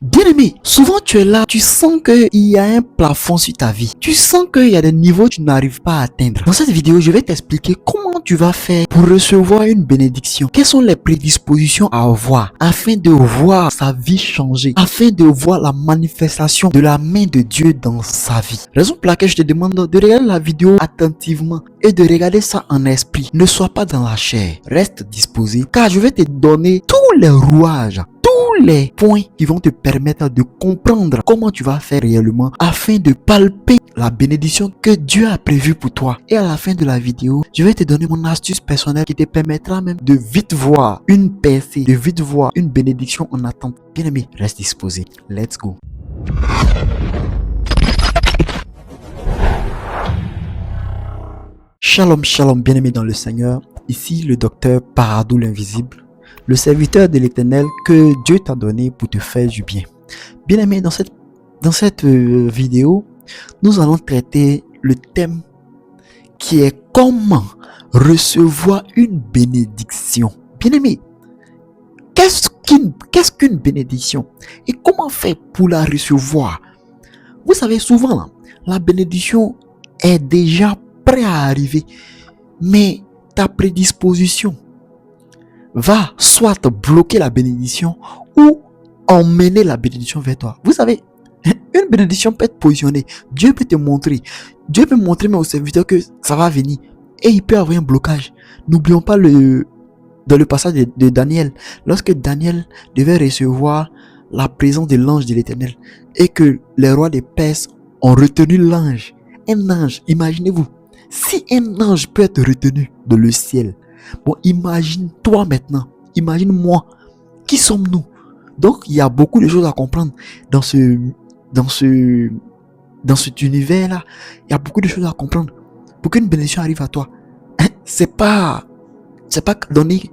Bien-aimé, souvent tu es là, tu sens qu'il y a un plafond sur ta vie. Tu sens qu'il y a des niveaux que tu n'arrives pas à atteindre. Dans cette vidéo, je vais t'expliquer comment tu vas faire pour recevoir une bénédiction. Quelles sont les prédispositions à avoir afin de voir sa vie changer, afin de voir la manifestation de la main de Dieu dans sa vie. Raison pour laquelle je te demande de regarder la vidéo attentivement et de regarder ça en esprit. Ne sois pas dans la chair. Reste disposé car je vais te donner tous les rouages, les points qui vont te permettre de comprendre comment tu vas faire réellement afin de palper la bénédiction que Dieu a prévue pour toi. Et à la fin de la vidéo, je vais te donner mon astuce personnelle qui te permettra même de vite voir une percée, de vite voir une bénédiction en attente. Bien aimé, reste disposé. Let's go. Shalom, shalom, bien-aimé dans le Seigneur. Ici le docteur Paradou l'invisible, le serviteur de l'Éternel que Dieu t'a donné pour te faire du bien. Bien-aimé, dans cette vidéo, nous allons traiter le thème qui est comment recevoir une bénédiction. Bien-aimé, qu'est-ce qu'une bénédiction et comment faire pour la recevoir? Vous savez, souvent, la bénédiction est déjà prête à arriver, mais ta prédisposition va soit bloquer la bénédiction ou emmener la bénédiction vers toi. Vous savez, une bénédiction peut être positionnée. Dieu peut te montrer. Dieu peut montrer même au serviteur que ça va venir. Et il peut avoir un blocage. N'oublions pas dans le passage de Daniel. Lorsque Daniel devait recevoir la présence de l'ange de l'Éternel et que les rois des Perses ont retenu l'ange. Un ange, imaginez-vous. Si un ange peut être retenu dans le ciel, bon, imagine-toi maintenant, imagine-moi, qui sommes-nous? Donc, il y a beaucoup de choses à comprendre dans cet univers-là. Il y a beaucoup de choses à comprendre. Pour qu'une bénédiction arrive à toi, c'est pas donné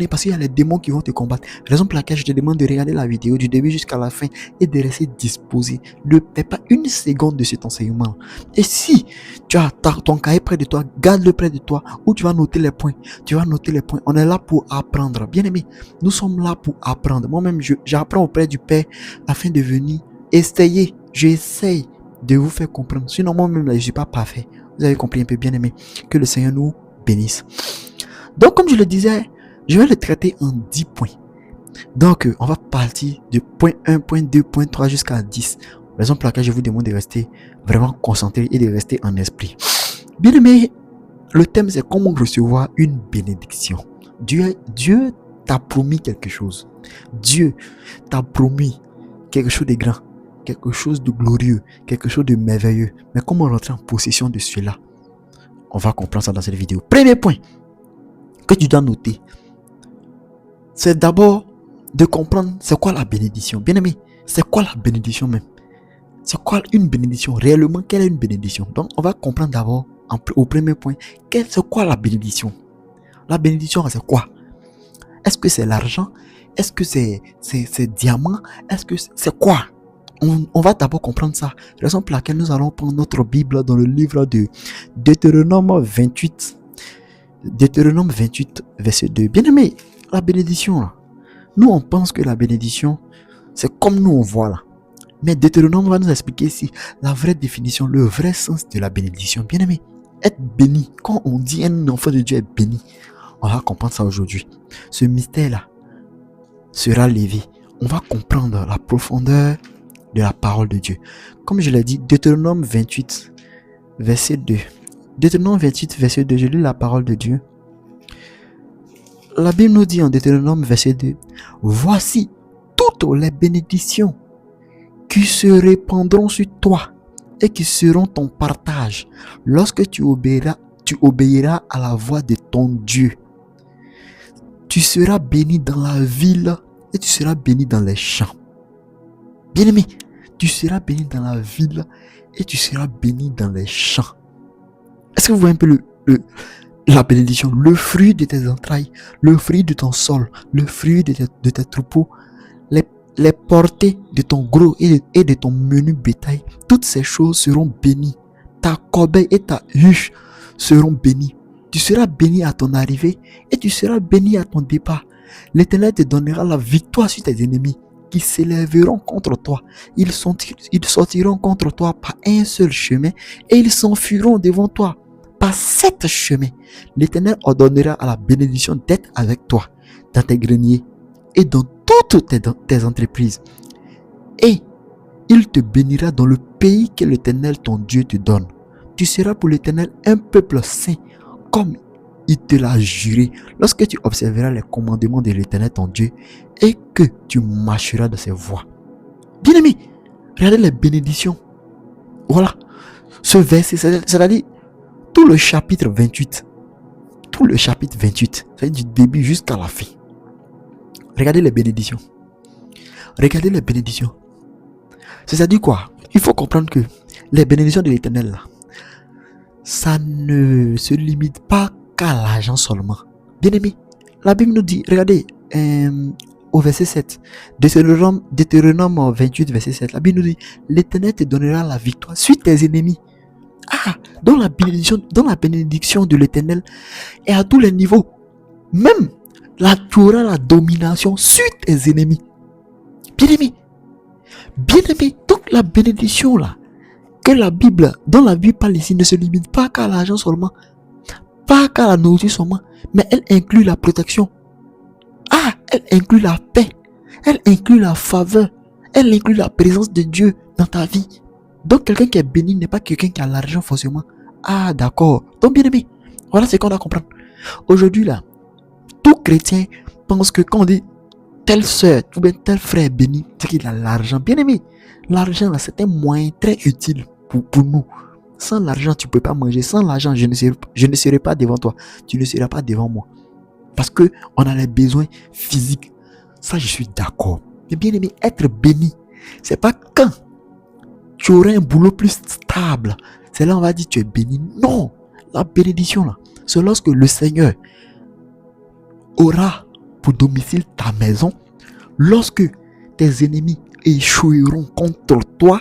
parce qu'il y a les démons qui vont te combattre. Raison pour laquelle je te demande de regarder la vidéo du début jusqu'à la fin et de rester disposé. Ne perds pas une seconde de cet enseignement. Et si tu as ton cahier près de toi, garde-le près de toi où tu vas noter les points. On est là pour apprendre. Bien aimé, nous sommes là pour apprendre. Moi-même, j'apprends auprès du Père afin de venir essayer. J'essaye de vous faire comprendre. Sinon, moi-même, là, je ne suis pas parfait. Vous avez compris un peu, bien aimé. Que le Seigneur nous bénisse. Donc, comme je le disais, je vais le traiter en 10 points. Donc, on va partir de point 1, point 2, point 3 jusqu'à 10. Raison pour laquelle je vous demande de rester vraiment concentré et de rester en esprit. Bien aimé, le thème c'est comment recevoir une bénédiction. Dieu t'a promis quelque chose. Dieu t'a promis quelque chose de grand, quelque chose de glorieux, quelque chose de merveilleux. Mais comment rentrer en possession de cela? On va comprendre ça dans cette vidéo. Premier point que tu dois noter, c'est d'abord de comprendre c'est quoi la bénédiction. Bien aimé, c'est quoi la bénédiction même? C'est quoi une bénédiction? Réellement, quelle est une bénédiction? Donc, on va comprendre d'abord, au premier point, c'est quoi la bénédiction? La bénédiction, c'est quoi? Est-ce que c'est l'argent? Est-ce que c'est diamant? Est-ce que c'est quoi? On va d'abord comprendre ça. Raison pour laquelle nous allons prendre notre Bible dans le livre de Deutéronome 28. Deutéronome 28, verset 2. Bien aimé, la bénédiction, là. Nous, on pense que la bénédiction, c'est comme nous, on voit là. Mais Deutéronome va nous expliquer ici la vraie définition, le vrai sens de la bénédiction. Bien aimé, être béni. Quand on dit un enfant de Dieu est béni, on va comprendre ça aujourd'hui. Ce mystère-là sera levé. On va comprendre la profondeur de la parole de Dieu. Comme je l'ai dit, Deutéronome 28, verset 2. Deutéronome 28, verset 2, je lis la parole de Dieu. La Bible nous dit en Deutéronome, verset 2, « Voici toutes les bénédictions qui se répandront sur toi et qui seront ton partage lorsque tu obéiras à la voix de ton Dieu. Tu seras béni dans la ville et tu seras béni dans les champs. » Bien-aimé, tu seras béni dans la ville et tu seras béni dans les champs. Est-ce que vous voyez un peu la bénédiction, le fruit de tes entrailles, le fruit de ton sol, le fruit de tes troupeaux, les portées de ton gros et de ton menu bétail, toutes ces choses seront bénies. Ta corbeille et ta huche seront bénies. Tu seras béni à ton arrivée et tu seras béni à ton départ. L'Éternel te donnera la victoire sur tes ennemis. qui s'élèveront contre toi. Ils sortiront contre toi par un seul chemin et ils s'enfuiront devant toi par 7 chemins. L'Éternel ordonnera à la bénédiction d'être avec toi dans tes greniers et dans toutes tes entreprises. Et il te bénira dans le pays que l'Éternel ton Dieu te donne. Tu seras pour l'Éternel un peuple saint, comme il te l'a juré, lorsque tu observeras les commandements de l'Éternel ton Dieu et que tu marcheras dans ses voies. Bien-aimés, regardez les bénédictions. Voilà, ce verset, c'est-à-dire tout le chapitre 28. Tout le chapitre 28, c'est-à-dire du début jusqu'à la fin. Regardez les bénédictions. Regardez les bénédictions. C'est-à-dire quoi? Il faut comprendre que les bénédictions de l'Éternel, là, ça ne se limite pas qu'à l'argent seulement. Bien aimé, la Bible nous dit, regardez, au verset 7, Deutéronome 28, verset 7, la Bible nous dit, l'Éternel te donnera la victoire sur tes ennemis. Ah, dans la bénédiction de l'Éternel et à tous les niveaux. Même là, tu auras la domination sur tes ennemis. Bien aimé, donc la bénédiction là, que la Bible, dans la Bible parle ici, ne se limite pas qu'à l'argent seulement, pas qu'à la nourriture seulement, mais elle inclut la protection. Ah, elle inclut la paix, elle inclut la faveur, elle inclut la présence de Dieu dans ta vie. Donc quelqu'un qui est béni n'est pas quelqu'un qui a l'argent forcément. Ah d'accord, donc bien aimé, voilà ce qu'on doit comprendre. Aujourd'hui là, tout chrétien pense que quand on dit telle soeur ou bien tel frère est béni, c'est qu'il a l'argent. Bien aimé, l'argent là c'est un moyen très utile pour nous. Sans l'argent tu ne peux pas manger, sans l'argent je ne serai pas devant toi, tu ne seras pas devant moi. Parce que on a les besoins physiques. Ça je suis d'accord. Mais bien aimé, être béni, c'est pas quand tu auras un boulot plus stable, c'est là on va dire tu es béni. Non, la bénédiction là, c'est lorsque le Seigneur aura pour domicile ta maison, lorsque tes ennemis échoueront contre toi,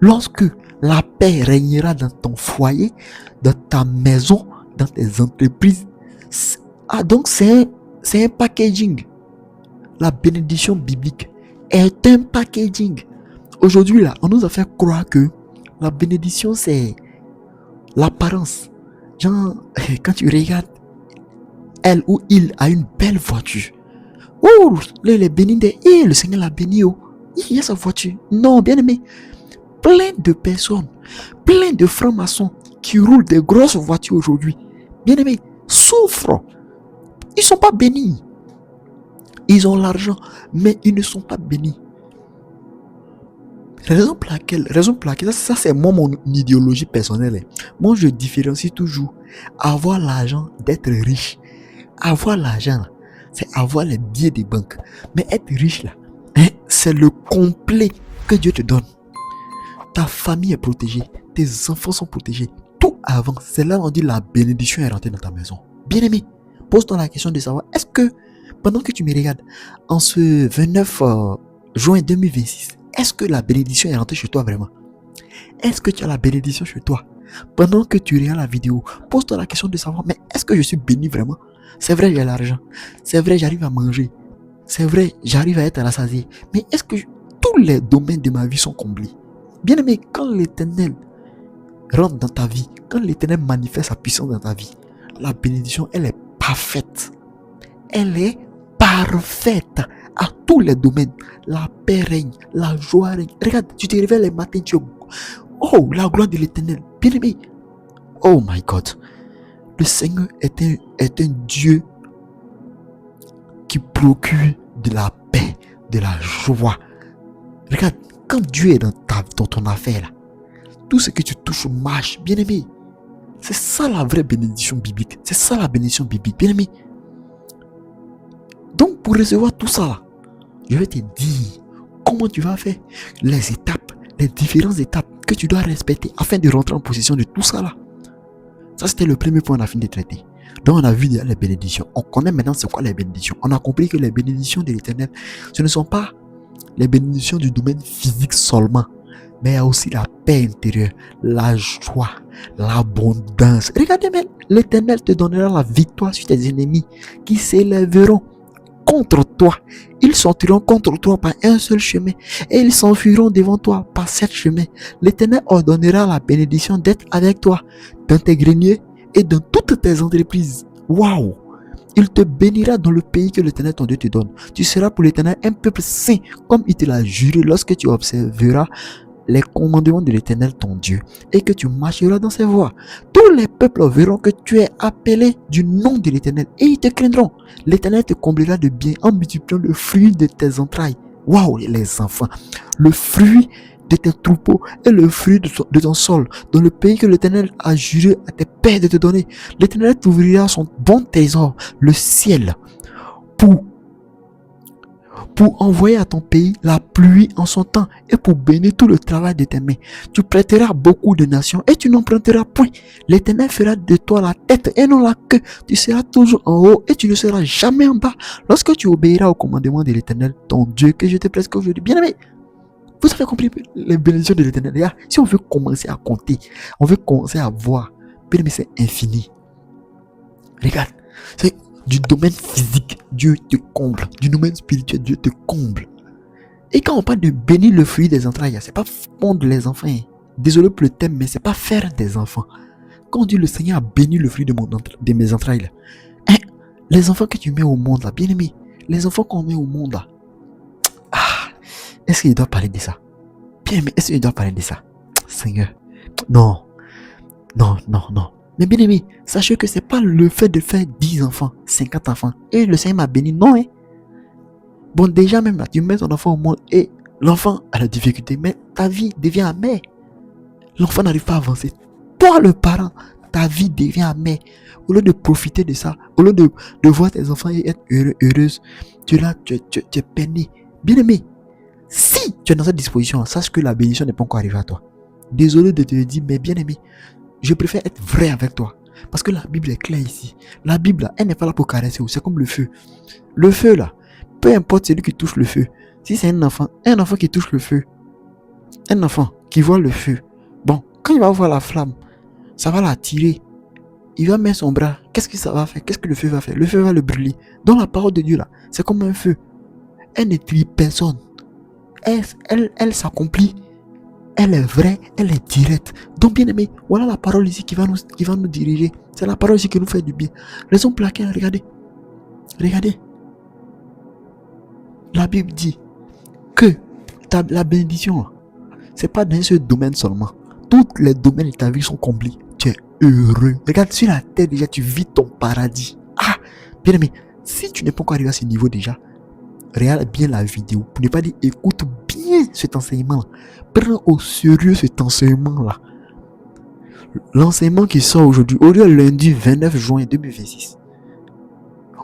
lorsque la paix régnera dans ton foyer, dans ta maison, dans tes entreprises. Ah donc c'est un packaging. La bénédiction biblique est un packaging. Aujourd'hui là, on nous a fait croire que la bénédiction c'est l'apparence. Genre, quand tu regardes, elle ou il a une belle voiture. Oh, il est béni le Seigneur l'a béni. Oh, il a sa voiture. Non, bien aimé, plein de personnes, plein de francs-maçons qui roulent des grosses voitures aujourd'hui, bien aimé, souffrent. Ils ne sont pas bénis. Ils ont l'argent, mais ils ne sont pas bénis. Raison pour laquelle, ça c'est mon idéologie personnelle. Moi je différencie toujours avoir l'argent d'être riche. Avoir l'argent là, c'est avoir les billets des banques. Mais être riche là, c'est le complet que Dieu te donne. Ta famille est protégée, tes enfants sont protégés, tout avance. C'est là où on dit la bénédiction est rentrée dans ta maison. Bien aimé, pose-toi la question de savoir, est-ce que pendant que tu me regardes, en ce 29 juin 2026, est-ce que la bénédiction est rentrée chez toi vraiment? Est-ce que tu as la bénédiction chez toi? Pendant que tu regardes la vidéo, pose-toi la question de savoir, mais est-ce que je suis béni vraiment? C'est vrai, j'ai l'argent. C'est vrai, j'arrive à manger. C'est vrai, j'arrive à être rassasié. Mais est-ce que tous les domaines de ma vie sont comblés? Bien aimé, quand l'Éternel rentre dans ta vie, quand l'Éternel manifeste sa puissance dans ta vie, la bénédiction, elle est parfaite. Elle est parfaite à tous les domaines. La paix règne, la joie règne. Regarde, tu te réveilles les matins, oh, la gloire de l'Éternel. Bien aimé, oh my God. Le Seigneur est un Dieu qui procure de la paix, de la joie. Regarde, quand Dieu est dans ton affaire, là, tout ce que tu touches marche, bien aimé. C'est ça la vraie bénédiction biblique. C'est ça la bénédiction biblique, bien aimé. Donc pour recevoir tout ça, là, je vais te dire comment tu vas faire, les étapes, les différentes étapes que tu dois respecter afin de rentrer en possession de tout ça là. Ça c'était le premier point qu'on a fini de traiter. Donc on a vu les bénédictions. On connaît maintenant c'est quoi les bénédictions. On a compris que les bénédictions de l'Éternel, ce ne sont pas les bénédictions du domaine physique seulement, mais il y a aussi la paix intérieure, la joie, l'abondance. Regardez même, l'Éternel te donnera la victoire sur tes ennemis qui s'élèveront contre toi. Ils sortiront contre toi par un seul chemin et ils s'enfuiront devant toi par 7 chemins. L'Éternel ordonnera la bénédiction d'être avec toi dans tes greniers et dans toutes tes entreprises. Waouh! Il te bénira dans le pays que l'Éternel ton Dieu te donne. Tu seras pour l'Éternel un peuple saint, comme il te l'a juré lorsque tu observeras les commandements de l'Éternel ton Dieu et que tu marcheras dans ses voies. Tous les peuples verront que tu es appelé du nom de l'Éternel et ils te craindront. L'Éternel te comblera de bien en multipliant le fruit de tes entrailles. Waouh, les enfants! Le fruit de tes troupeaux et le fruit de ton sol dans le pays que l'Éternel a juré à tes pères de te donner. L'Éternel t'ouvrira son bon trésor, le ciel, pour envoyer à ton pays la pluie en son temps et pour bénir tout le travail de tes mains. Tu prêteras beaucoup de nations et tu n'emprunteras point. L'Éternel fera de toi la tête et non la queue. Tu seras toujours en haut et tu ne seras jamais en bas. Lorsque tu obéiras au commandement de l'Éternel, ton Dieu, que je te presque aujourd'hui. Bien aimé, vous avez compris les bénédictions de l'Éternel. Si on veut commencer à compter, on veut commencer à voir, bien aimé, c'est infini. Regarde, c'est du domaine physique, Dieu te comble. Du domaine spirituel, Dieu te comble. Et quand on parle de bénir le fruit des entrailles, c'est pas fondre les enfants. Désolé pour le thème, mais c'est pas faire des enfants. Quand on dit le Seigneur a béni le fruit de mes entrailles, là, les enfants que tu mets au monde, là, bien aimé, les enfants qu'on met au monde, là, est-ce qu'il doit parler de ça? Bien aimé, est-ce qu'il doit parler de ça? Seigneur, non. Mais bien aimé, sachez que c'est pas le fait de faire 10 enfants, 50 enfants. Et le Seigneur m'a béni, non. Bon, déjà même là, tu mets ton enfant au monde et l'enfant a la difficulté, mais ta vie devient amère. L'enfant n'arrive pas à avancer. Toi, le parent, ta vie devient amère. Au lieu de profiter de ça, au lieu de voir tes enfants être heureuses, tu es peiné. Bien aimé, si tu es dans cette disposition, sache que la bénédiction n'est pas encore arrivée à toi. Désolé de te le dire, mais bien aimé, je préfère être vrai avec toi. Parce que la Bible est claire ici. La Bible, là, elle n'est pas là pour caresser. C'est comme le feu. Le feu, là, peu importe celui qui touche le feu. Si c'est un enfant qui touche le feu, un enfant qui voit le feu, bon, quand il va voir la flamme, ça va l'attirer. Il va mettre son bras. Qu'est-ce que ça va faire? Qu'est-ce que le feu va faire? Le feu va le brûler. Donc la parole de Dieu, là, c'est comme un feu. Elle ne tue personne. Elle s'accomplit. Elle est vraie, elle est directe. Donc bien aimé, voilà la parole ici qui va nous diriger. C'est la parole ici qui nous fait du bien. Raison pour laquelle, regardez. La Bible dit que la bénédiction, c'est pas dans ce domaine seulement. Tous les domaines de ta vie sont comblés. Tu es heureux. Regarde, sur la terre déjà, tu vis ton paradis. Bien aimé, si tu n'es pas encore arrivé à ce niveau déjà, regarde bien la vidéo. Pour ne pas dire, écoute bien cet enseignement. Prends au sérieux cet enseignement-là. L'enseignement qui sort aujourd'hui est lundi 29 juin 2026.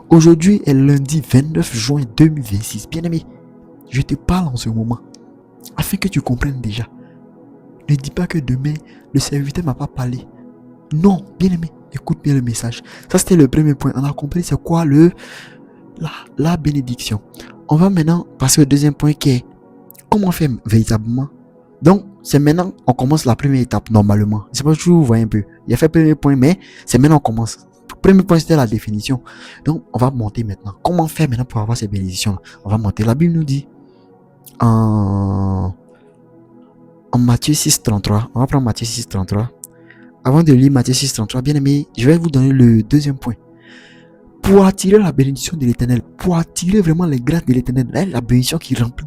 Aujourd'hui est lundi 29 juin 2026. Bien aimé, je te parle en ce moment, afin que tu comprennes déjà. Ne dis pas que demain, le serviteur ne m'a pas parlé. Non, bien aimé, écoute bien le message. Ça, c'était le premier point. On a compris c'est quoi la bénédiction. On va maintenant passer au deuxième point qui est comment faire véritablement. Donc, c'est maintenant on commence la première étape normalement. Je sais pas si vous voyez un peu. Il a fait le premier point, mais c'est maintenant on commence. Le premier point, c'était la définition. Donc, on va monter maintenant. Comment faire maintenant pour avoir ces bénédictions? On va monter. La Bible nous dit en Matthieu 6,33. On va prendre Matthieu 6,33. Avant de lire Matthieu 6,33, bien aimé, je vais vous donner le deuxième point. Pour attirer la bénédiction de l'Éternel, pour attirer vraiment les grâces de l'Éternel, la bénédiction qui remplit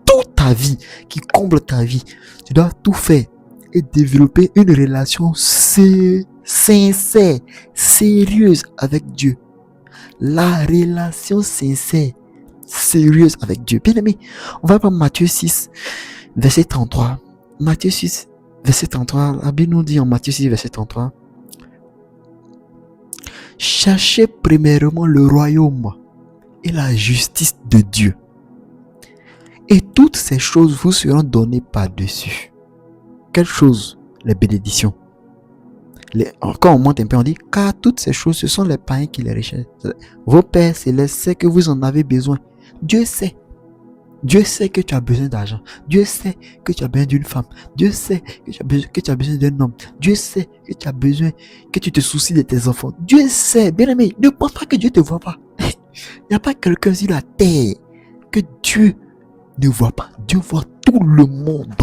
toute ta vie, qui comble ta vie, tu dois tout faire et développer une relation sincère, sérieuse avec Dieu. La relation sincère, sérieuse avec Dieu. Bien aimé, on va prendre Matthieu 6, verset 33. Matthieu 6, verset 33. La Bible nous dit en Matthieu 6, verset 33. Cherchez premièrement le royaume et la justice de Dieu. Et toutes ces choses vous seront données par-dessus. Quelle chose? Les bénédictions. Quand on monte un peu, on dit, car toutes ces choses, ce sont les païens qui les recherchent. Vos pères célestes savent que vous en avez besoin. Dieu sait. Dieu sait que tu as besoin d'argent. Dieu sait que tu as besoin d'une femme. Dieu sait que tu as besoin d'un homme. Dieu sait que tu as besoin, que tu te soucies de tes enfants. Dieu sait, bien aimé. Ne pense pas que Dieu ne te voit pas. Il n'y a pas quelqu'un sur la terre que Dieu ne voit pas. Dieu voit tout le monde.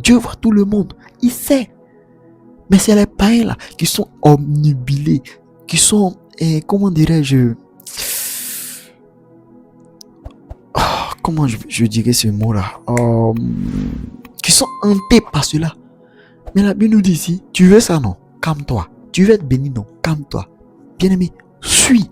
Dieu voit tout le monde. Il sait. Mais c'est les païens là qui sont omnubilés, qui sont, comment dirais-je, comment je dirais ce mot-là, qui sont hantés par cela. Mais la Bible nous dit ici, tu veux ça non? Calme-toi. Tu veux être béni non? Calme-toi. Bien-aimé, suis.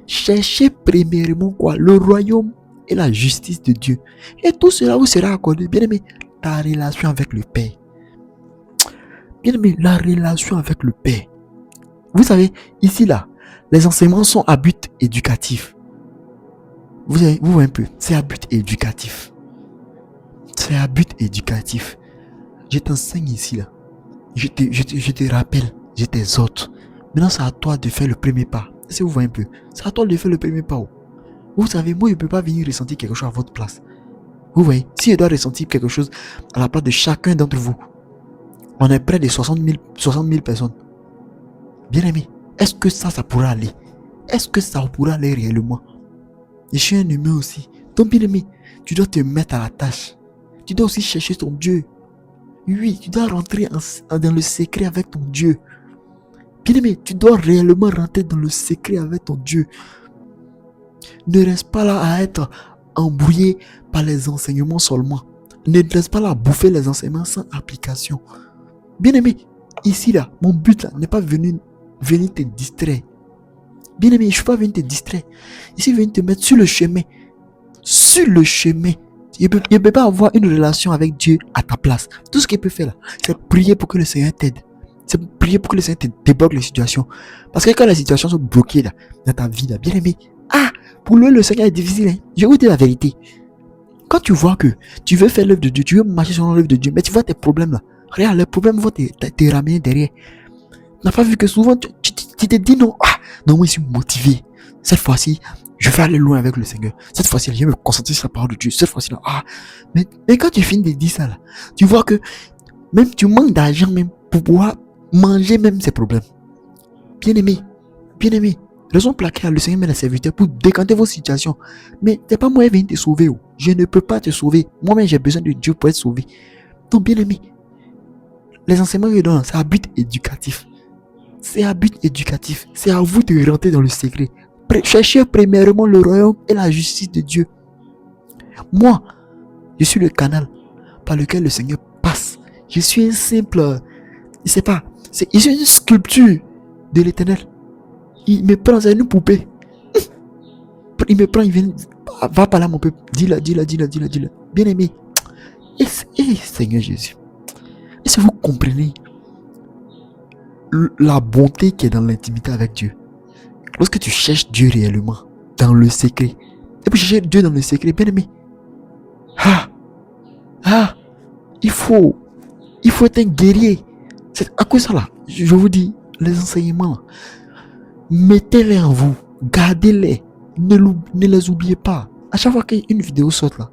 Cherchez premièrement quoi? Le royaume et la justice de Dieu. Et tout cela vous sera accordé. Bien-aimé, ta relation avec le Père. Bien-aimé, la relation avec le Père. Vous savez, ici là, les enseignements sont à but éducatif. Vous voyez un peu, c'est à but éducatif. C'est à but éducatif. Je t'enseigne ici là. Je te rappelle, je t'exhorte. Maintenant, c'est à toi de faire le premier pas. Est-ce que vous voyez un peu? C'est à toi de faire le premier pas. Vous savez, moi, je ne peux pas venir ressentir quelque chose à votre place. Vous voyez, si je dois ressentir quelque chose à la place de chacun d'entre vous, on est près de 60 000 personnes. Bien aimé, est-ce que ça pourra aller? Est-ce que ça pourra aller réellement? Je suis un humain aussi. Donc bien aimé, tu dois te mettre à la tâche. Tu dois aussi chercher ton Dieu. Oui, tu dois rentrer dans le secret avec ton Dieu. Bien aimé, tu dois réellement rentrer dans le secret avec ton Dieu. Ne reste pas là à être embrouillé par les enseignements seulement. Ne reste pas là à bouffer les enseignements sans application. Bien aimé, ici là, mon but là n'est pas venir te distraire. Bien aimé, je ne suis pas venu te distraire. Ici, je viens te mettre sur le chemin. Sur le chemin. Il ne peut pas avoir une relation avec Dieu à ta place. Tout ce qu'il peut faire là, c'est prier pour que le Seigneur t'aide. C'est prier pour que le Seigneur te débloque les situations. Parce que quand les situations sont bloquées là, dans ta vie là, bien aimé, pour lui le Seigneur est difficile. Hein? Je vais vous dire la vérité. Quand tu vois que tu veux faire l'œuvre de Dieu, tu veux marcher sur l'œuvre de Dieu, mais tu vois tes problèmes là. Regarde, les problèmes vont te ramener derrière. Tu n'as pas vu que souvent tu te dis non, non, moi je suis motivé. Cette fois-ci, je vais aller loin avec le Seigneur. Cette fois-ci, je vais me concentrer sur la parole de Dieu. Cette fois-ci, là, mais quand tu finis de dire ça là, tu vois que même tu manques d'argent même pour pouvoir manger même ces problèmes. Bien aimé, raison pour laquelle le Seigneur met les serviteurs pour décanter vos situations. Mais c'est pas moi qui viens te sauver. Je ne peux pas te sauver. Moi-même, j'ai besoin de Dieu pour être sauvé. Donc, bien aimé, les enseignements que je donne, c'est à but éducatif. C'est à but éducatif. C'est à vous de rentrer dans le secret. Cherchez premièrement le royaume et la justice de Dieu. Moi, je suis le canal par lequel le Seigneur passe. Je suis un simple, je sais pas, je suis une sculpture de l'Éternel. Il me prend, c'est une poupée. Il me prend, il vient, va par là mon peuple. Dis-le. Bien aimé. Et Seigneur Jésus. Est-ce que vous comprenez la bonté qui est dans l'intimité avec Dieu? Lorsque tu cherches Dieu réellement dans le secret, et puis chercher Dieu dans le secret, bien aimé, il faut être un guerrier. C'est à quoi ça là? Je vous dis, les enseignements, mettez-les en vous, gardez-les, ne les oubliez pas. À chaque fois qu'une vidéo sort là,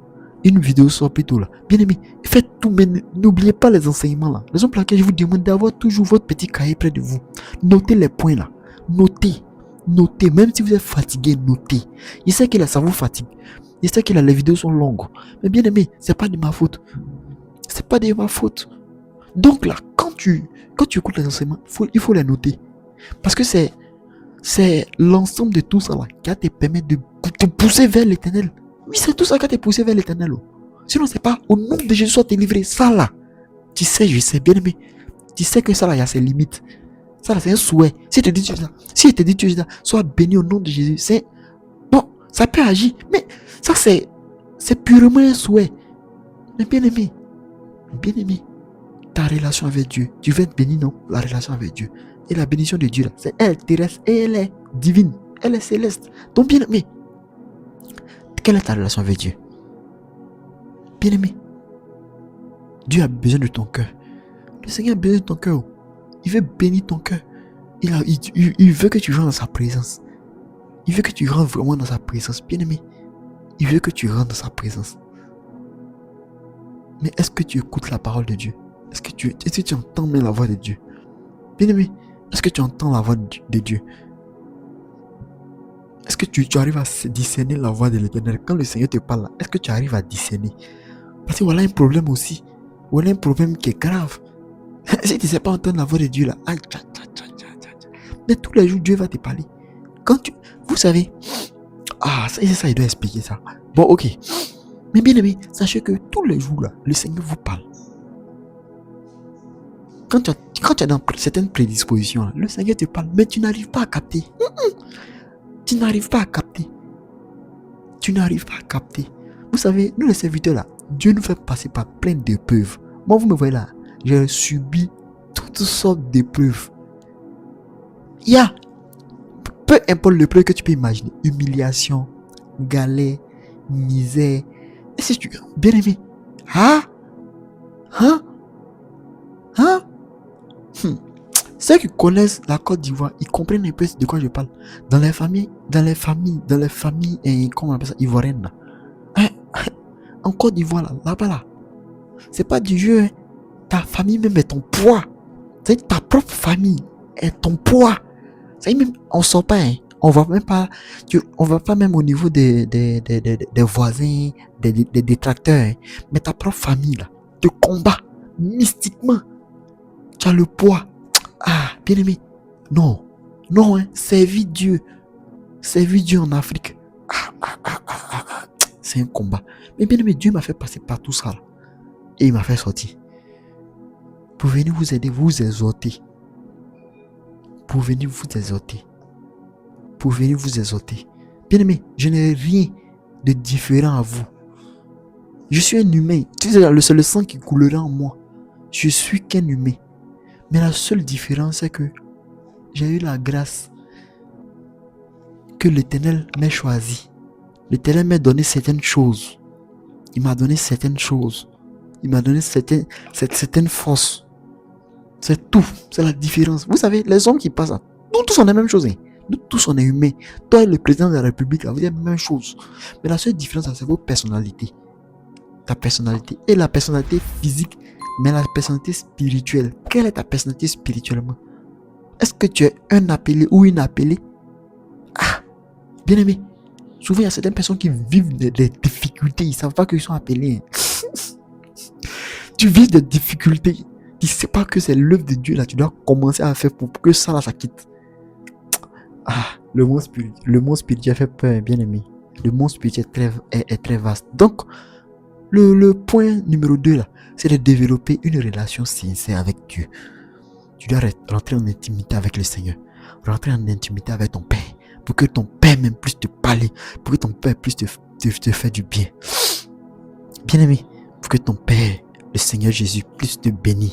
plutôt là, bien aimé, faites tout, mais n'oubliez pas les enseignements là. Raison pour laquelle je vous demande d'avoir toujours votre petit cahier près de vous. Notez les points là, notez, même si vous êtes fatigué, notez. Je sais que là, ça vous fatigue. Je sais que là, les vidéos sont longues. Mais bien aimé, c'est pas de ma faute. C'est pas de ma faute. Donc là, quand tu écoutes les enseignements, il faut les noter. Parce que c'est l'ensemble de tout ça là qui va te permettre de te pousser vers l'Éternel. Oui, c'est tout ça qui va te pousser vers l'Éternel. Sinon, c'est pas au nom de Jésus soit délivré. Ça là, tu sais, je sais, bien aimé. Tu sais que ça là, il y a ses limites. Ça là, c'est un souhait. Si je te dis ça, sois béni au nom de Jésus. C'est bon, ça peut agir, mais ça c'est purement un souhait. Mais bien aimé, ta relation avec Dieu, tu veux être béni, non? La relation avec Dieu. Et la bénédiction de Dieu là, c'est elle terrestre et elle est divine. Elle est céleste. Donc bien aimé, quelle est ta relation avec Dieu? Bien aimé, Dieu a besoin de ton cœur. Le Seigneur a besoin de ton cœur. Il veut bénir ton cœur. Il veut que tu rentres dans sa présence. Il veut que tu rentres vraiment dans sa présence. Bien aimé, il veut que tu rentres dans sa présence. Mais est-ce que tu écoutes la parole de Dieu? Est-ce que tu entends bien la voix de Dieu? Bien aimé, est-ce que tu entends la voix de Dieu? Est-ce Est-ce que tu arrives à discerner la voix de l'Éternel? Quand le Seigneur te parle, est-ce que tu arrives à discerner? Parce que voilà un problème aussi. Voilà un problème qui est grave. Si tu ne sais pas entendre la voix de Dieu là, aïe, tcha, tcha, tcha, tcha, tcha. Mais tous les jours, Dieu va te parler. Vous savez, ça, il doit expliquer ça. Bon, ok. Mais bien aimé, sachez que tous les jours là, le Seigneur vous parle. Quand tu es dans certaines prédispositions, là, le Seigneur te parle, mais tu n'arrives pas à capter. Tu n'arrives pas à capter. Tu n'arrives pas à capter. Vous savez, nous les serviteurs là, Dieu nous fait passer par plein d'épreuves. Moi, vous me voyez là, j'ai subi toutes sortes d'épreuves. Il y a, peu importe l'épreuve que tu peux imaginer, humiliation, galère, misère. Et si tu, bien aimé, ceux qui connaissent la Côte d'Ivoire, ils comprennent un peu de quoi je parle. Dans les familles, comment on appelle ça, ivoiriennes là. En Côte d'Ivoire là-bas là, c'est pas du jeu. Hein. Ta famille même est ton poids. C'est ta propre famille est ton poids. C'est même, on sort pas. Hein. On va même pas. On va pas même au niveau des voisins, des détracteurs. Hein. Mais ta propre famille là te combat mystiquement. Tu as le poids. Bien aimé. Non, hein. Servir Dieu en Afrique. C'est un combat. Mais bien aimé, Dieu m'a fait passer par tout ça là. Et il m'a fait sortir. Pour venir vous aider, vous exhorter. Pour venir vous exhorter. Bien aimé, je n'ai rien de différent à vous. Je suis un humain. C'est le sang qui coulera en moi. Je suis qu'un humain. Mais la seule différence, c'est que j'ai eu la grâce que l'Éternel m'a choisi. L'Éternel m'a donné certaines choses. Il m'a donné certaines choses. Il m'a donné certaines forces. C'est tout. C'est la différence. Vous savez, les hommes qui passent, nous tous on est la même chose. Hein. Nous tous on est humains. Toi et le président de la République, vous dites la même chose. Mais la seule différence, c'est vos personnalités. Ta personnalité et la personnalité physique, mais la personnalité spirituelle. Quelle est ta personnalité spirituellement? Est-ce que tu es un appelé ou une appelée? Bien aimé. Souvent, il y a certaines personnes qui vivent des difficultés. Ils ne savent pas qu'ils sont appelés. Tu vis des difficultés. Tu ne sais pas que c'est l'œuvre de Dieu là. Tu dois commencer à faire pour que ça là, ça quitte. Le monde spirituel fait peur, bien aimé. Le monde spirituel est très vaste. Donc, le point numéro 2 là, c'est de développer une relation sincère avec Dieu. Tu dois rentrer en intimité avec le Seigneur. Rentrer en intimité avec ton Père. Pour que ton Père même puisse te parler. Pour que ton Père puisse te faire du bien. Bien aimé. Pour que ton Père, le Seigneur Jésus, puisse te bénir.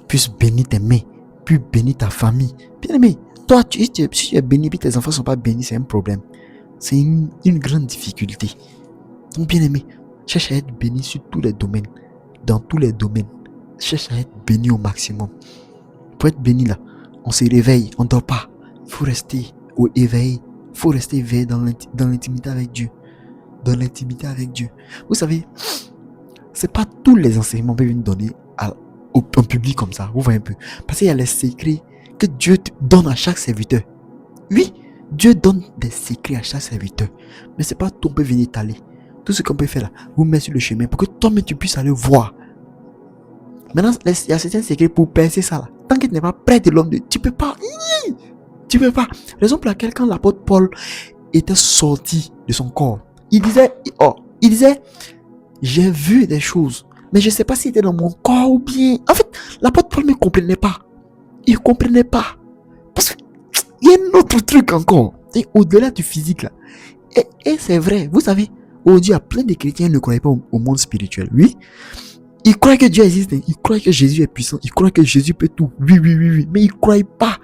Puisse bénir tes mains. Puisse bénir ta famille. Bien aimé. Toi, si tu es béni et tes enfants ne sont pas bénis, c'est un problème. C'est une grande difficulté. Donc bien aimé, cherche à être béni sur tous les domaines. Dans tous les domaines. Cherche à être béni au maximum. Pour être béni là, on se réveille, on ne dort pas. Il faut rester éveillé. Il faut rester éveillé dans l'intimité avec Dieu. Dans l'intimité avec Dieu. Vous savez, c'est pas tous les enseignements peuvent nous donner en public comme ça. Vous voyez un peu. Parce qu'il y a les secrets que Dieu donne à chaque serviteur. Oui, Dieu donne des secrets à chaque serviteur. Mais c'est pas tout on peut venir t'aller. Tout ce qu'on peut faire là, vous mettre sur le chemin pour que toi-même tu puisses aller voir. Maintenant, il y a certains secrets pour percer ça là. Tant que tu n'es pas près de l'homme de Dieu, tu peux pas. Tu peux pas. Raison pour laquelle quand l'apôtre Paul était sorti de son corps, il disait, j'ai vu des choses, mais je ne sais pas si c'était dans mon corps ou bien. En fait, l'apôtre Paul ne comprenait pas. Il ne comprenait pas. Parce qu'il y a un autre truc encore. Et au-delà du physique là. Et c'est vrai, vous savez, aujourd'hui, il y a plein de chrétiens qui ne croient pas au monde spirituel. Oui. Ils croient que Dieu existe. Ils croient que Jésus est puissant. Ils croient que Jésus peut tout. Oui. Mais ils ne croient pas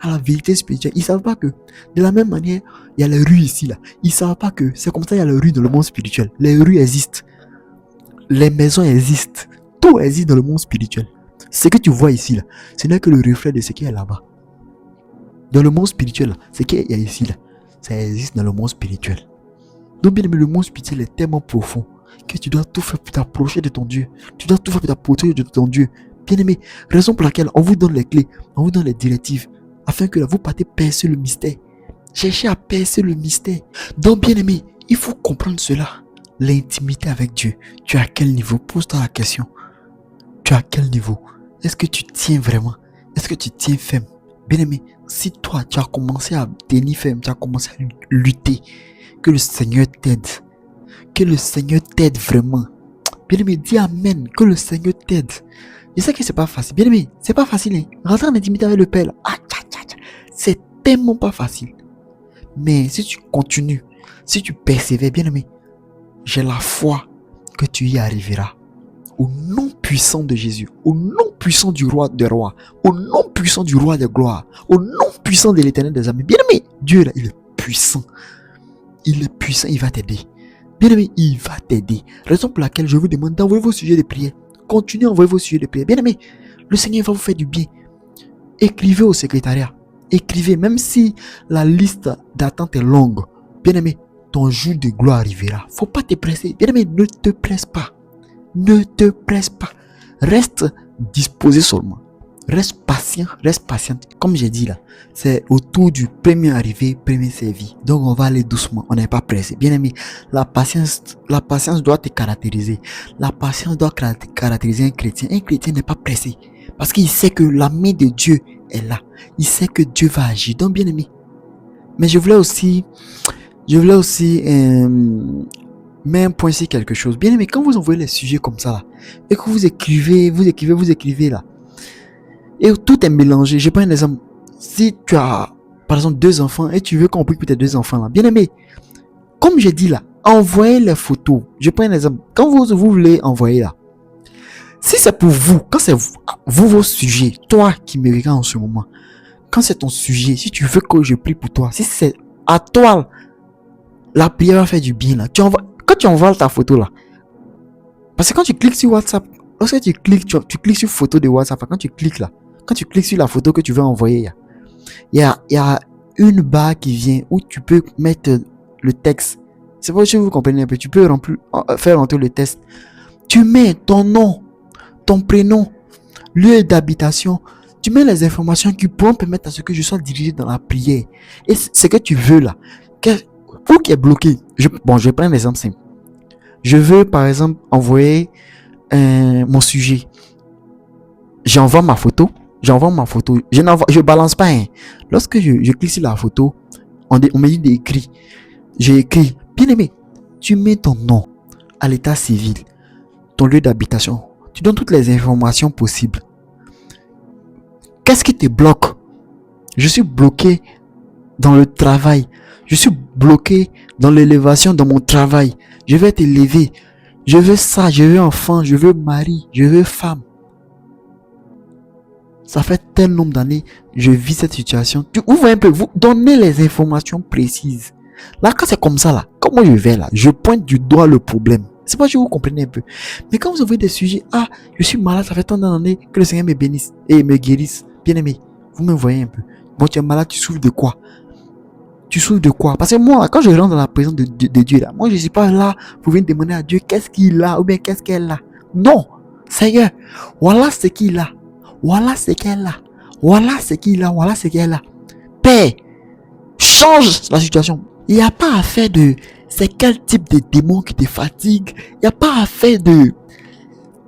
à la vérité spirituelle. Ils ne savent pas que, de la même manière, il y a les rues ici là. Ils ne savent pas que c'est comme ça il y a les rues dans le monde spirituel. Les rues existent. Les maisons existent. Tout existe dans le monde spirituel. Ce que tu vois ici là, ce n'est que le reflet de ce qui est là-bas. Dans le monde spirituel, ce qui est ici là, ça existe dans le monde spirituel. Donc bien aimé, le monde spirituel est tellement profond que tu dois tout faire pour t'approcher de ton Dieu. Tu dois tout faire pour t'approcher de ton Dieu. Bien aimé, raison pour laquelle on vous donne les clés, on vous donne les directives, afin que là, vous partez percer le mystère. Cherchez à percer le mystère. Donc, bien aimé, il faut comprendre cela. L'intimité avec Dieu. Tu es à quel niveau? Pose-toi la question. Tu es à quel niveau? Est-ce que tu tiens vraiment? Est-ce que tu tiens ferme? Bien aimé, si toi, tu as commencé à tenir ferme, tu as commencé à lutter, que le Seigneur t'aide. Que le Seigneur t'aide vraiment. Bien aimé, dis Amen. Que le Seigneur t'aide. Je sais que c'est pas facile. Bien aimé, c'est pas facile. Hein? Rentrer en intimité avec le Père, là. Ah, c'est tellement pas facile. Mais si tu continues, si tu persévères, bien aimé, j'ai la foi que tu y arriveras. Au nom puissant de Jésus, au nom puissant du roi des rois, au nom puissant du roi des gloires, au nom puissant de l'éternel des armées. Bien aimé, Dieu là, il est puissant. Il est puissant, il va t'aider. Bien aimé, il va t'aider. Raison pour laquelle je vous demande d'envoyer vos sujets de prière. Continuez à envoyer vos sujets de prière. Bien aimé, le Seigneur va vous faire du bien. Écrivez au secrétariat. Écrivez, même si la liste d'attente est longue. Bien aimé, ton jour de gloire arrivera. Faut pas te presser. Bien aimé, ne te presse pas. Ne te presse pas. Reste disposé seulement. Reste patient, reste patiente. Comme j'ai dit là, c'est autour du premier arrivé, premier servi. Donc on va aller doucement, on n'est pas pressé. Bien aimé, la patience doit te caractériser. La patience doit caractériser un chrétien. Un chrétien n'est pas pressé. Parce qu'il sait que la main de Dieu est là. Il sait que Dieu va agir. Donc bien aimé. Mais je voulais aussi mettre un point sur quelque chose. Bien aimé, quand vous envoyez les sujets comme ça là, et que vous écrivez là, et tout est mélangé. Je prends un exemple. Si tu as, par exemple, 2 enfants et tu veux qu'on prie pour tes 2 enfants là, bien aimé, comme j'ai dit là, envoyez les photos. Je prends un exemple. Quand vous voulez envoyer là, si c'est pour vous, quand c'est vous, vos sujets, toi qui me regardes en ce moment, quand c'est ton sujet, si tu veux que je prie pour toi, si c'est à toi, la prière va faire du bien là. Quand tu envoies ta photo là, parce que quand tu cliques sur WhatsApp, lorsque tu cliques sur photo de WhatsApp, quand tu cliques là, quand tu cliques sur la photo que tu veux envoyer, il y a une barre qui vient où tu peux mettre le texte. C'est pas si vous comprenez un peu. Tu peux faire rentrer le texte. Tu mets ton nom, ton prénom, lieu d'habitation. Tu mets les informations qui pourront permettre à ce que je sois dirigé dans la prière. Et ce que tu veux là, pour qui est bloqué. Je vais prendre un exemple simple. Je veux par exemple envoyer mon sujet. J'envoie ma photo. Je balance pas. Lorsque je clique sur la photo, on me dit d'écrire. J'ai écrit, bien aimé, tu mets ton nom à l'état civil, ton lieu d'habitation. Tu donnes toutes les informations possibles. Qu'est-ce qui te bloque? Je suis bloqué dans le travail. Je suis bloqué dans l'élévation dans mon travail. Je vais t'élever. Je veux ça, je veux enfant, je veux mari, je veux femme. Ça fait tel nombre d'années, je vis cette situation. Vous voyez un peu, vous donnez les informations précises. Là, quand c'est comme ça, là, comment je vais là, je pointe du doigt le problème. C'est pas que vous comprenez un peu. Mais quand vous avez des sujets, je suis malade, ça fait tant d'années que le Seigneur me bénisse et me guérisse. Bien aimé, vous me voyez un peu. Bon, tu es malade, tu souffres de quoi? Tu souffres de quoi? Parce que moi, quand je rentre dans la présence de Dieu, là, moi, je ne suis pas là pour venir demander à Dieu qu'est-ce qu'il a ou bien qu'est-ce qu'elle a. Non, Seigneur, voilà ce qu'il a. Voilà ce qu'elle a. Voilà ce qu'il a. Voilà ce qu'elle a. Père, change la situation. Il n'y a pas à faire de c'est quel type de démon qui te fatigue. Il n'y a pas à faire de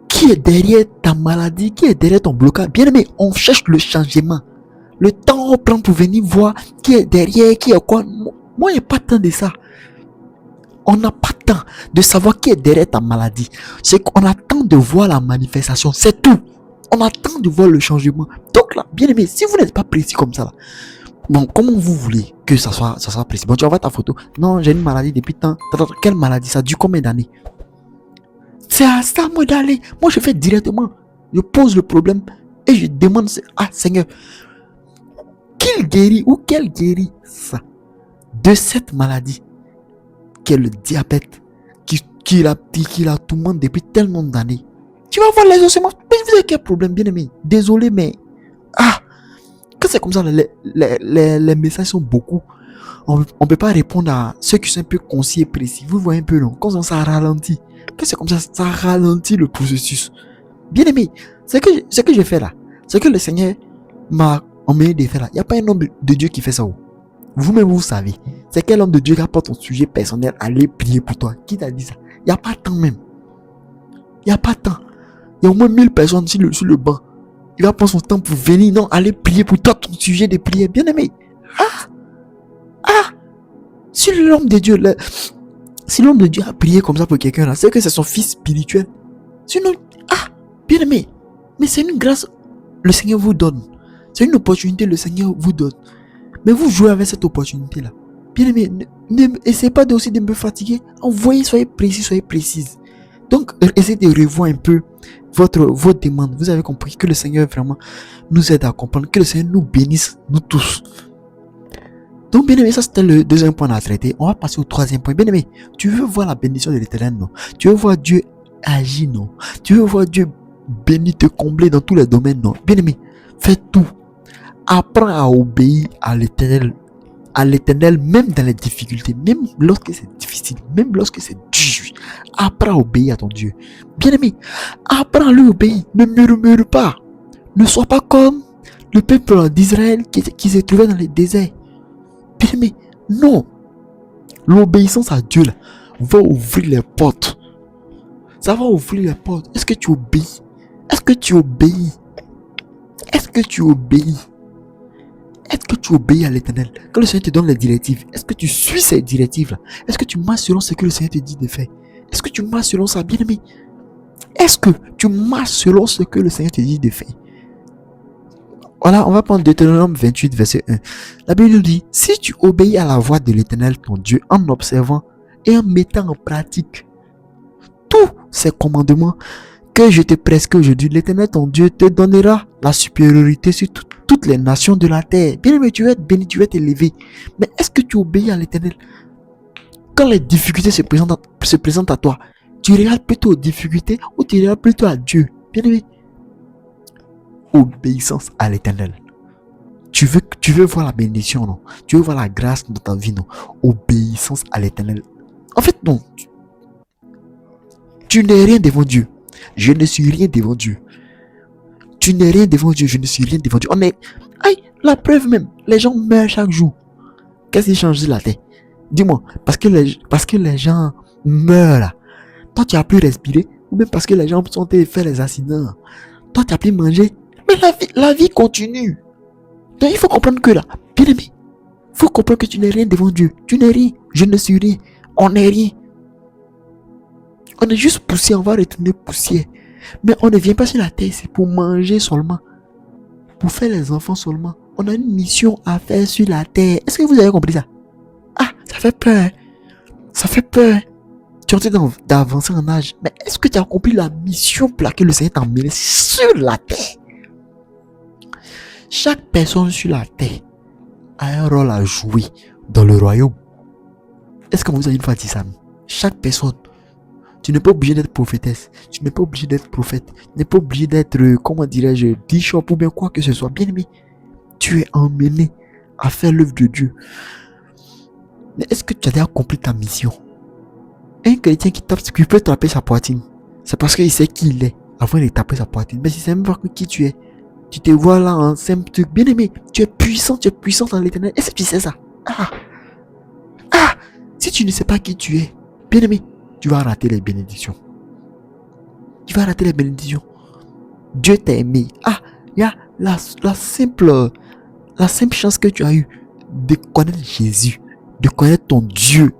qui est derrière ta maladie, qui est derrière ton blocage. Bien aimé, on cherche le changement. Le temps on prend pour venir voir qui est derrière, qui est quoi. Moi, il n'y a pas de temps de ça. On n'a pas de temps de savoir qui est derrière ta maladie. C'est qu'on attend de voir la manifestation. C'est tout. On attend de voir le changement. Donc là, bien aimé, si vous n'êtes pas précis comme ça, là, bon, comment vous voulez que ça soit précis? Bon, tu envoies ta photo. Non, j'ai une maladie depuis tant. Quelle maladie? Ça dure combien d'années? C'est à ça, moi, d'aller. Moi, je fais directement. Je pose le problème et je demande, Seigneur, qu'il guérit ou qu'elle guérit ça de cette maladie qui est le diabète, qui la tourmente depuis tellement d'années. Tu vas voir les ossements. Mais vous avez quel problème, bien aimé? Désolé, mais quand c'est comme ça, les messages sont beaucoup. On ne peut pas répondre à ceux qui sont un peu concis et précis. Vous voyez un peu, non? Quand ça ralentit. Quand c'est comme ça ralentit le processus. Bien aimé, ce que je fais là, ce que le Seigneur m'a emmené de faire là, il n'y a pas un homme de Dieu qui fait ça. Vous-même, vous savez. C'est quel homme de Dieu qui apporte ton sujet personnel à aller prier pour toi? Qui t'a dit ça? Il n'y a pas de temps même. Il n'y a pas de temps. Il y a au moins 1000 personnes sur le banc. Il va prendre son temps pour venir, non, aller prier pour toi, ton sujet de prière. Bien aimé. Si l'homme de Dieu, si l'homme de Dieu a prié comme ça pour quelqu'un là, c'est que c'est son fils spirituel. Sinon, bien aimé. Mais c'est une grâce le Seigneur vous donne. C'est une opportunité le Seigneur vous donne. Mais vous jouez avec cette opportunité là. Bien aimé, n'essayez pas aussi de me fatiguer. Envoyez, soyez précis, soyez précise. Donc, essayez de revoir un peu vos demandes. Vous avez compris que le Seigneur vraiment nous aide à comprendre, que le Seigneur nous bénisse, nous tous. Donc, bien aimé, ça c'était le deuxième point à traiter. On va passer au troisième point. Bien aimé, tu veux voir la bénédiction de l'Éternel, non? Tu veux voir Dieu agir, non? Tu veux voir Dieu bénir, te combler dans tous les domaines, non? Bien aimé, fais tout. Apprends à obéir à l'Éternel, même dans les difficultés, même lorsque c'est difficile, même lorsque c'est dur. Apprends à obéir à ton Dieu. Bien aimé, apprends à lui obéir. Ne murmure pas. Ne sois pas comme le peuple d'Israël qui se trouvait dans les déserts. Bien aimé, non. L'obéissance à Dieu là, va ouvrir les portes. Ça va ouvrir les portes. Est-ce que tu obéis? Est-ce que tu obéis? Est-ce que tu obéis? Est-ce que tu obéis à l'Éternel? Quand le Seigneur te donne les directives, est-ce que tu suis ces directives-là? Est-ce que tu marches selon ce que le Seigneur te dit de faire? Est-ce que tu marches selon ça, bien-aimé? Est-ce que tu marches selon ce que le Seigneur te dit de faire? Voilà, on va prendre Deutéronome 28, verset 1. La Bible nous dit, si tu obéis à la voix de l'Éternel, ton Dieu, en observant et en mettant en pratique tous ces commandements que je te prescris aujourd'hui, l'Éternel, ton Dieu, te donnera la supériorité sur toutes les nations de la terre. Bien aimé, tu vas être béni, tu vas t'élever. Mais est-ce que tu obéis à l'Éternel? Quand les difficultés se présentent à toi, tu regardes plutôt aux difficultés ou tu regardes plutôt à Dieu? Bien aimé, obéissance à l'Éternel. Tu veux voir la bénédiction, non? Tu veux voir la grâce dans ta vie, non? Obéissance à l'Éternel. En fait, non. Tu n'es rien devant Dieu. Je ne suis rien devant Dieu. Tu n'es rien devant Dieu. Je ne suis rien devant Dieu. On est... la preuve même. Les gens meurent chaque jour. Qu'est-ce qui change la terre? Dis-moi. Parce que les gens meurent là. Toi, tu as plus respiré. Ou même parce que les gens sont allés faire les accidents. Toi, tu as plus mangé. Mais la vie continue. Donc, il faut comprendre que là, bien aimé, il faut comprendre que tu n'es rien devant Dieu. Tu n'es rien. Je ne suis rien. On n'est rien. On est juste poussière. On va retourner poussière. Mais on ne vient pas sur la terre ici pour manger seulement. Pour faire les enfants seulement. On a une mission à faire sur la terre. Est-ce que vous avez compris ça? Ça fait peur. Ça fait peur. Tu es en train d'avancer en âge. Mais est-ce que tu as compris la mission pour laquelle le Seigneur t'a emmené sur la terre? Chaque personne sur la terre a un rôle à jouer dans le royaume. Est-ce que vous avez une fois dit ça? Chaque personne. Tu n'es pas obligé d'être prophétesse. Tu n'es pas obligé d'être prophète. Tu n'es pas obligé d'être, comment dirais-je, bishop ou bien quoi que ce soit. Bien aimé, tu es emmené à faire l'œuvre de Dieu. Mais est-ce que tu as déjà accompli ta mission? Un chrétien qui peut taper sa poitrine, c'est parce qu'il sait qui il est avant de taper sa poitrine. Mais si c'est même pas qui tu es, tu te vois là en simple truc. Bien aimé, tu es puissant dans l'Éternel. Est-ce que tu sais ça? Si tu ne sais pas qui tu es, bien aimé, tu vas rater les bénédictions. Tu vas rater les bénédictions. Dieu t'a aimé. Il y a la simple chance que tu as eue de connaître Jésus, de connaître ton Dieu.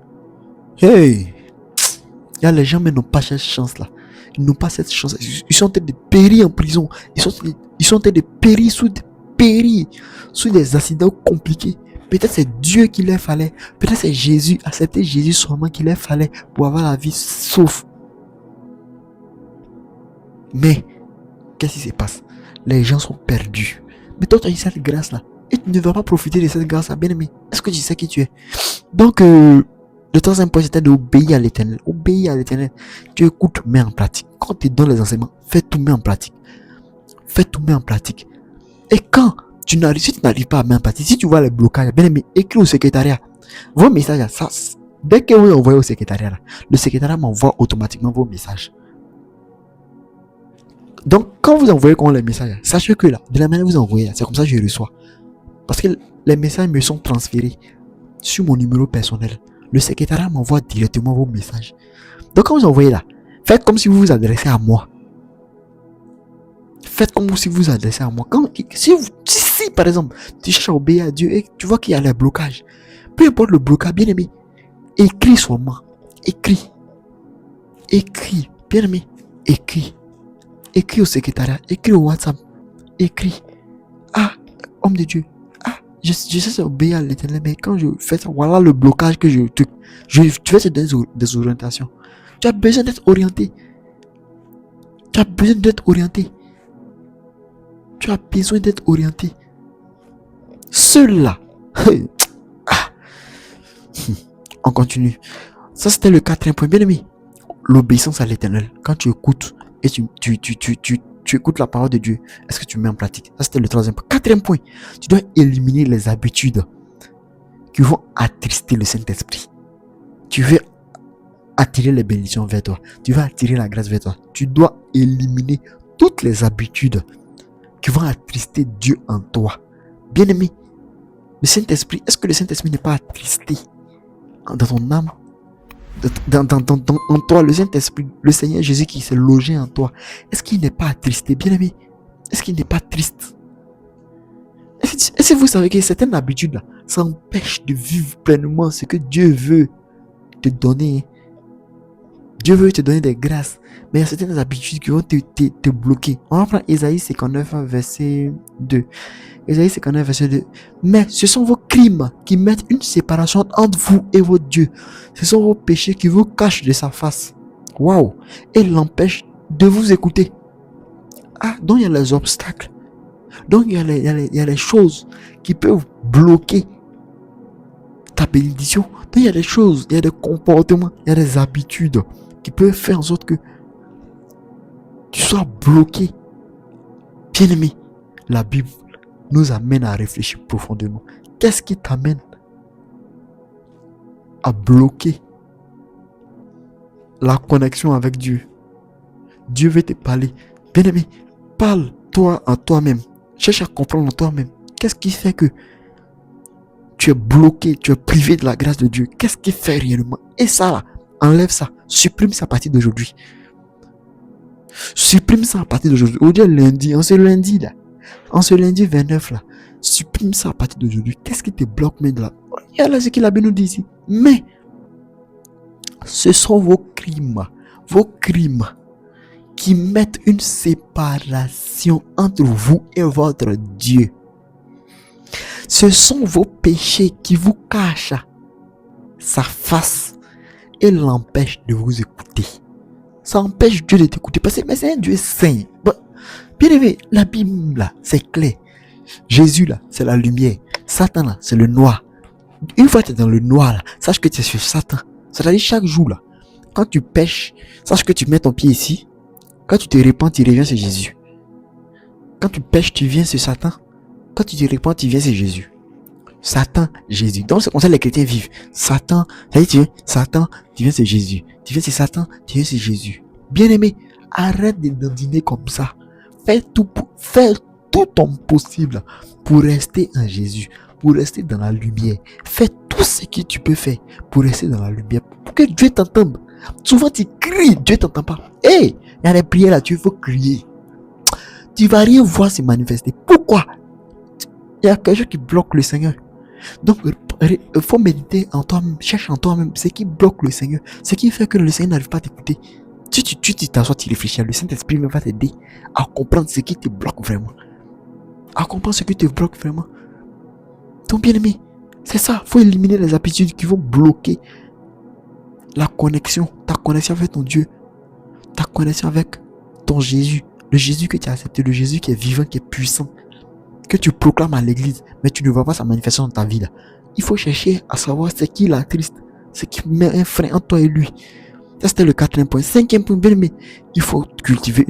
Hey! Il y a les gens mais n'ont pas cette chance-là. Ils n'ont pas cette chance. Ils sont en train de périr en prison. Ils sont en train de périr sous des accidents compliqués. Peut-être c'est Dieu qu'il leur fallait. Peut-être c'est Jésus, accepter Jésus seulement qu'il leur fallait pour avoir la vie sauve. Mais, qu'est-ce qui se passe? Les gens sont perdus. Mais toi, tu as eu cette grâce-là. Et tu ne vas pas profiter de cette grâce-là, bien aimé. Est-ce que tu sais qui tu es? Donc, le troisième point, c'était d'obéir à l'Éternel. Obéir à l'Éternel. Tu écoutes, mets en pratique. Quand tu donnes les enseignements, fais tout, mets en pratique. Fais tout, mets en pratique. Et quand si tu n'arrives pas à mettre en pratique, si tu vois les blocages, bien aimé, écris au secrétariat. Vos messages, ça, dès que vous envoyez au secrétariat, le secrétariat m'envoie automatiquement vos messages. Donc, quand vous envoyez les messages, sachez que là, de la manière que vous envoyez, c'est comme ça que je reçois. Parce que les messages me sont transférés sur mon numéro personnel. Le secrétariat m'envoie directement vos messages. Donc quand vous envoyez là, faites comme si vous vous adressez à moi. Faites comme si vous vous adressez à moi. Si, par exemple, tu cherches à obéir à Dieu et tu vois qu'il y a les blocages, peu importe le blocage, bien aimé, écris seulement. Écris. Bien aimé, écris. Écris au secrétariat, écris au WhatsApp, écris. Ah, homme de Dieu, je sais obéir à l'Éternel, mais quand je fais ça, voilà le blocage que tu vas te donner des orientations. Tu as besoin d'être orienté. Tu as besoin d'être orienté. Ceux-là. On continue. Ça, c'était le 4e point. Bien aimé, l'obéissance à l'Éternel. Quand tu écoutes et tu écoutes la parole de Dieu, est-ce que tu mets en pratique? Ça, c'était le 3e point. 4e point, tu dois éliminer les habitudes qui vont attrister le Saint-Esprit. Tu veux attirer les bénédictions vers toi. Tu veux attirer la grâce vers toi. Tu dois éliminer toutes les habitudes qui vont attrister Dieu en toi. Bien aimé, le Saint-Esprit, est-ce que le Saint-Esprit n'est pas attristé dans ton âme? En toi, le Saint-Esprit, le Seigneur Jésus qui s'est logé en toi, est-ce qu'il n'est pas attristé? Bien aimé, est-ce qu'il n'est pas triste? Est-ce que vous savez que certaines habitudes là, ça empêche de vivre pleinement ce que Dieu veut te donner? Dieu veut te donner des grâces, mais il y a certaines habitudes qui vont te bloquer. On va prendre Ésaïe 59, verset 2. Ésaïe 59, verset 2. Mais ce sont vos crimes qui mettent une séparation entre vous et votre Dieu. Ce sont vos péchés qui vous cachent de sa face. Waouh! Et l'empêchent de vous écouter. Ah, donc il y a les obstacles. Donc il y a les choses qui peuvent bloquer ta bénédiction. Donc il y a des choses, il y a des comportements, il y a des habitudes qui peuvent faire en sorte que tu sois bloqué. Bien aimé, la Bible nous amène à réfléchir profondément. Qu'est-ce qui t'amène à bloquer la connexion avec Dieu? Dieu veut te parler. Bien aimé, parle-toi à toi-même. Cherche à comprendre en toi-même. Qu'est-ce qui fait que tu es bloqué, tu es privé de la grâce de Dieu? Qu'est-ce qui fait réellement? Et ça là, enlève ça, supprime ça à partir d'aujourd'hui. Supprime ça à partir d'aujourd'hui. Aujourd'hui est lundi, en ce lundi 29 là, supprime ça à partir d'aujourd'hui. Qu'est-ce qui te bloque maintenant? Il y a là ce qu'il a bien nous dit ici. Mais ce sont vos crimes qui mettent une séparation entre vous et votre Dieu. Ce sont vos péchés qui vous cachent sa face et l'empêchent de vous écouter. Ça empêche Dieu de t'écouter parce que c'est un Dieu saint. Bon, bien aimé, la Bible là, c'est clair. Jésus là, c'est la lumière. Satan là, c'est le noir. Une fois que tu es dans le noir là, sache que tu es sur Satan. C'est-à-dire chaque jour là, quand tu pêches, sache que tu mets ton pied ici. Quand tu te répands, tu reviens sur Jésus. Quand tu pêches, tu viens sur Satan. Quand tu te répands, tu viens sur Jésus. Satan, Jésus. Donc c'est comme ça que les chrétiens vivent. Satan, ça dit, tu viens sur Jésus. Tu viens sur Satan, tu viens sur Jésus. Bien-aimé, arrête de dandiner comme ça. Fais tout ton possible pour rester en Jésus, pour rester dans la lumière. Fais tout ce que tu peux faire pour rester dans la lumière, pour que Dieu t'entende. Souvent tu cries, Dieu t'entend pas. Hey, il y a des prières là, tu faut crier. Tu vas rien voir se manifester. Pourquoi? Il y a quelque chose qui bloque le Seigneur. Donc, il faut méditer en toi-même, cherche en toi-même ce qui bloque le Seigneur, ce qui fait que le Seigneur n'arrive pas à t'écouter. Si tu t'assois, tu réfléchis, le Saint-Esprit va t'aider à comprendre ce qui te bloque vraiment. Donc, bien aimé, c'est ça, il faut éliminer les habitudes qui vont bloquer la connexion, ta connexion avec ton Dieu, ta connexion avec ton Jésus, le Jésus que tu as accepté, le Jésus qui est vivant, qui est puissant, que tu proclames à l'église, mais tu ne vois pas sa manifestation dans ta vie là. Il faut chercher à savoir ce qui l'attriste, ce qui met un frein entre toi et lui. Ça c'était le 4e point. 5e point, bien aimé, il faut cultiver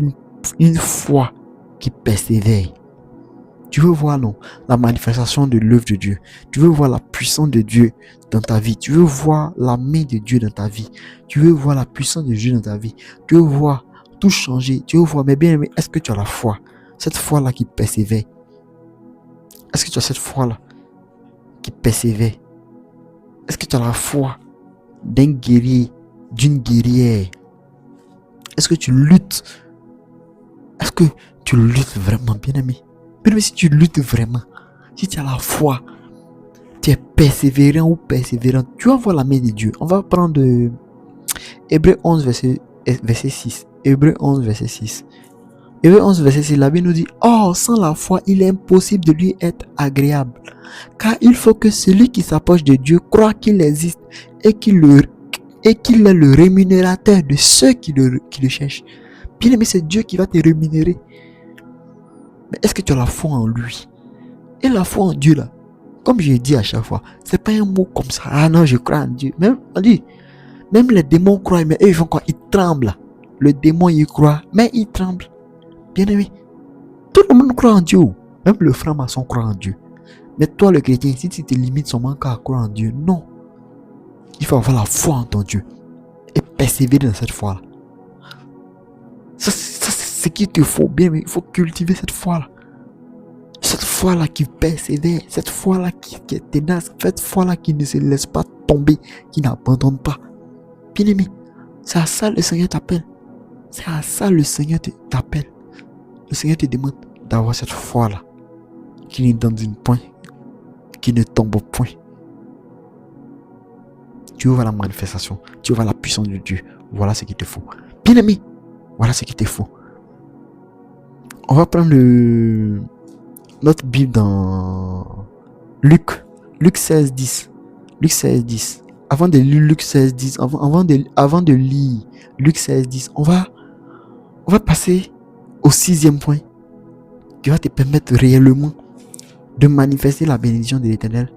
une foi qui persévère. Tu veux voir non, la manifestation de l'œuvre de Dieu. Tu veux voir la puissance de Dieu dans ta vie. Tu veux voir la main de Dieu dans ta vie. Tu veux voir la puissance de Dieu dans ta vie. Tu veux voir tout changer. Tu veux voir, mais bien aimé, est-ce que tu as la foi? Cette foi-là qui persévère. Est-ce que tu as cette foi-là qui persévère? Est-ce que tu as la foi d'un guerrier, d'une guerrière? Est-ce que tu luttes? Est-ce que tu luttes vraiment, bien-aimé? Bien-aimé, si tu luttes vraiment, si tu as la foi, tu es persévérant ou persévérante, tu vas voir la main de Dieu. On va prendre Hébreu 11, verset 6. Hébreu 11, verset 6. Hébreu 11, verset 6, la Bible nous dit: Or, sans la foi, il est impossible de lui être agréable. Car il faut que celui qui s'approche de Dieu croit qu'il existe et qu'il est le rémunérateur de ceux qui le cherchent. Bien aimé, c'est Dieu qui va te rémunérer. Mais est-ce que tu as la foi en lui? Et la foi en Dieu là, comme je dis à chaque fois, c'est pas un mot comme ça. Ah non, je crois en Dieu. Même, on dit, même les démons croient, mais eux ils font quoi? Ils tremblent. Le démon il croit, mais il tremble. Bien aimé, tout le monde croit en Dieu. Même le franc-maçon croit en Dieu. Mais toi, le chrétien, si tu te limites seulement à croire en Dieu, non. Il faut avoir la foi en ton Dieu et persévérer dans cette foi-là. Ça, c'est ce qu'il te faut, bien, mais il faut cultiver cette foi-là. Cette foi-là qui persévère, cette foi-là qui est ténace, cette foi-là qui ne se laisse pas tomber, qui n'abandonne pas. Bien aimé, c'est à ça le Seigneur t'appelle. C'est à ça le Seigneur t'appelle. Le Seigneur te demande d'avoir cette foi-là qui ne donne point, qui ne tombe point. Tu vois la manifestation, tu vois la puissance de Dieu. Voilà ce qu'il te faut. Bien aimé, voilà ce qu'il te faut. On va prendre notre Bible dans Luc 16, 10. Luc 16, 10. Avant de lire Luc 16, 10, avant de lire Luc 16, 10, on va passer au 6e point qui va te permettre réellement de manifester la bénédiction de l'Éternel,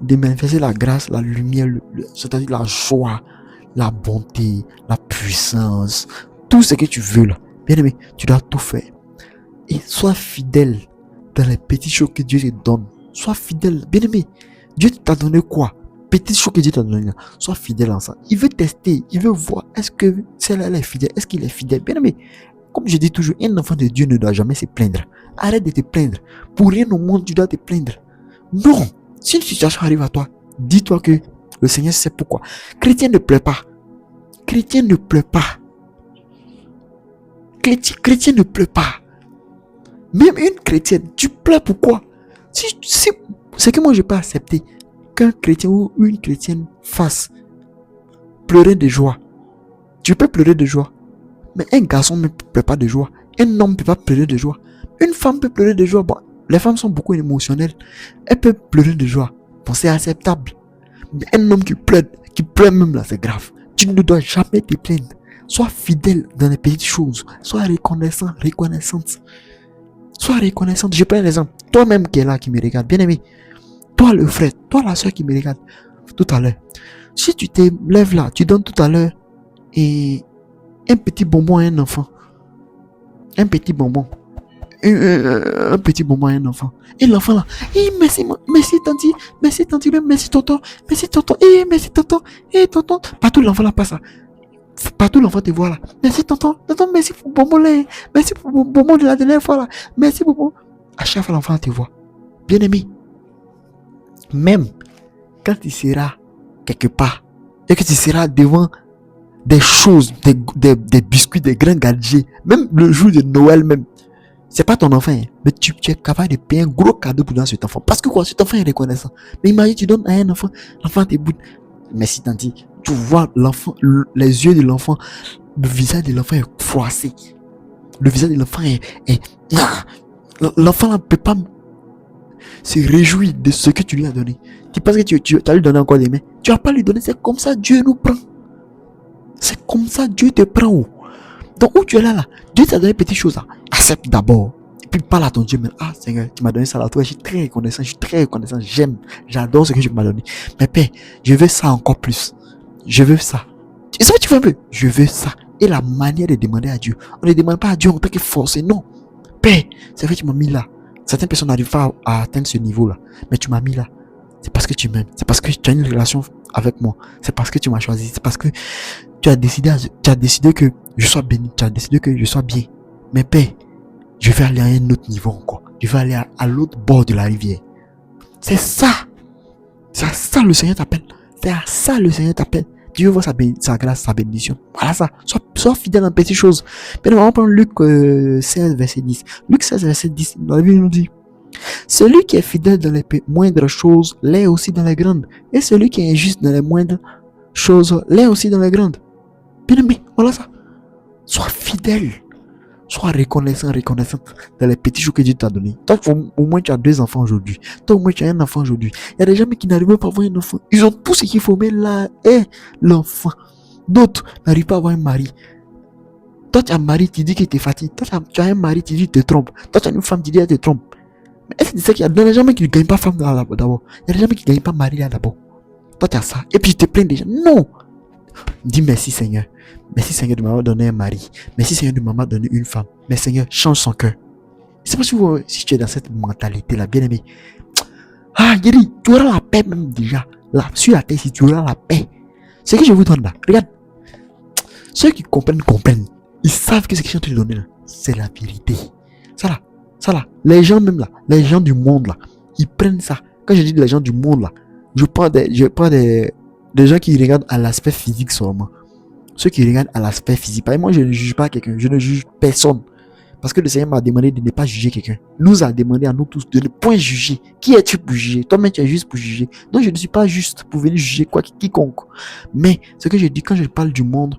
de manifester la grâce, la lumière, c'est-à-dire la joie, la bonté, la puissance, tout ce que tu veux là. Bien aimé, tu dois tout faire. Et sois fidèle dans les petites choses que Dieu te donne. Sois fidèle. Bien aimé, Dieu t'a donné quoi? Petites choses que Dieu t'a donné. Sois fidèle en ça. Il veut tester, il veut voir, est-ce que celle-là est fidèle? Est-ce qu'il est fidèle? Bien aimé, comme je dis toujours, un enfant de Dieu ne doit jamais se plaindre. Arrête de te plaindre. Pour rien au monde, tu dois te plaindre. Non. Si une situation arrive à toi, dis-toi que le Seigneur sait pourquoi. Chrétien ne pleure pas. Chrétien ne pleure pas. Chrétien ne pleure pas. Même une chrétienne, tu pleures pourquoi? Si c'est que moi je peux accepter qu'un chrétien ou une chrétienne fasse pleurer de joie. Tu peux pleurer de joie. Mais un garçon ne pleure pas de joie. Un homme ne peut pas pleurer de joie. Une femme peut pleurer de joie. Bon, les femmes sont beaucoup émotionnelles. Elles peuvent pleurer de joie. Bon, c'est acceptable. Mais un homme qui pleure même là, c'est grave. Tu ne dois jamais te plaindre. Sois fidèle dans les petites choses. Sois reconnaissante. Sois reconnaissante. Je prends un exemple. Toi-même qui est là, qui me regarde, bien aimé. Toi le frère, toi la soeur qui me regarde tout à l'heure. Si tu te lèves là, tu donnes tout à l'heure et un petit bonbon à un enfant. Un petit bonbon. Un petit bonbon à un enfant. Et l'enfant là, merci tanti, merci tonton, merci tonton. Partout l'enfant là passe là. Partout l'enfant te voit là. Merci tonton, merci pour bonbon là. Merci pour bonbon de la dernière fois là. Merci bonbon. À chaque fois l'enfant te voit. Bien aimé. Même quand tu seras quelque part et que tu seras devant des choses, des biscuits, des grands gadgets, même le jour de Noël même, c'est pas ton enfant, hein, mais tu es capable de payer un gros cadeau pour donner à cet enfant. Parce que quoi, cet enfant est reconnaissant. Mais imagine, tu donnes à un enfant, l'enfant te boude. Merci tanti, tu vois l'enfant, les yeux de l'enfant, le visage de l'enfant est froissé. Le visage de l'enfant est l'enfant ne peut pas se réjouir de ce que tu lui as donné. Tu penses que tu as lui donné encore des mains. Tu vas pas lui donner, c'est comme ça Dieu nous prend. C'est comme ça Dieu te prend. Donc où tu es là, Dieu t'a donné des petites choses là. Accepte d'abord. Et puis parle à ton Dieu. Mais, ah Seigneur, tu m'as donné ça là. Toi, je suis très reconnaissant. J'aime. J'adore ce que tu m'as donné. Mais Père, je veux ça encore plus. Je veux ça. Et ça, tu veux un peu. Je veux ça. Et la manière de demander à Dieu. On ne demande pas à Dieu en tant que forcer. Non. Père, c'est vrai que tu m'as mis là. Certaines personnes n'arrivent pas à atteindre ce niveau là. Mais tu m'as mis là. C'est parce que tu m'aimes. C'est parce que tu as une relation avec moi. C'est parce que tu m'as choisi. C'est parce que tu as décidé que je sois béni. Tu as décidé que je sois bien. Mais Père, je vais aller à un autre niveau encore. Je vais aller à l'autre bord de la rivière. C'est ça. C'est à ça le Seigneur t'appelle. C'est à ça le Seigneur t'appelle. Dieu voit sa grâce, sa bénédiction. Voilà ça. Sois fidèle en petites choses. Bien, on va prendre Luc 16, verset 10. Luc 16, verset 10, la Bible nous dit: celui qui est fidèle dans les moindres choses l'est aussi dans les grandes. Et celui qui est injuste dans les moindres choses l'est aussi dans les grandes. Bien aimé, voilà ça. Sois fidèle. Sois reconnaissante dans les petits choses que Dieu t'a donné. Toi, au moins tu as 2 enfants aujourd'hui. Toi, au moins tu as un enfant aujourd'hui. Il y a des gens qui n'arrivent pas à avoir un enfant. Ils ont tout ce qu'il faut, mais là est l'enfant. D'autres n'arrivent pas à avoir un mari. Toi, tu as un mari, tu dis qu'il te fatigue. Toi, tu as un mari, tu dis qu'il te trompe. Toi, tu as une femme, tu dis qu'elle te trompe. Mais est-ce que c'est qu'il y a des gens qui ne gagnent pas femme là d'abord? Il y a des gens qui ne gagnent pas mari là d'abord. Toi, tu as ça. Et puis, tu te plains déjà. Non! Dis merci Seigneur. Merci Seigneur de m'avoir donné un mari. Merci Seigneur de m'avoir donné une femme. Mais Seigneur, change son cœur. C'est pas si tu es dans cette mentalité-là, bien aimé. Ah, Guéri, tu auras la paix même déjà. Là, sur la terre, si tu auras la paix. Ce que je vous donne là, regarde. Ceux qui comprennent. Ils savent que ce que je te donne là, c'est la vérité. Ça là. Les gens même là, les gens du monde là, ils prennent ça. Quand je dis les gens du monde là, je prends des gens qui regardent à l'aspect physique seulement. Ceux qui regardent à l'aspect physique. Par exemple, moi, je ne juge pas quelqu'un. Je ne juge personne. Parce que le Seigneur m'a demandé de ne pas juger quelqu'un. Nous a demandé à nous tous de ne point juger. Qui es-tu pour juger? Toi-même, tu es juste pour juger. Donc, je ne suis pas juste pour venir juger quiconque. Mais ce que je dis quand je parle du monde,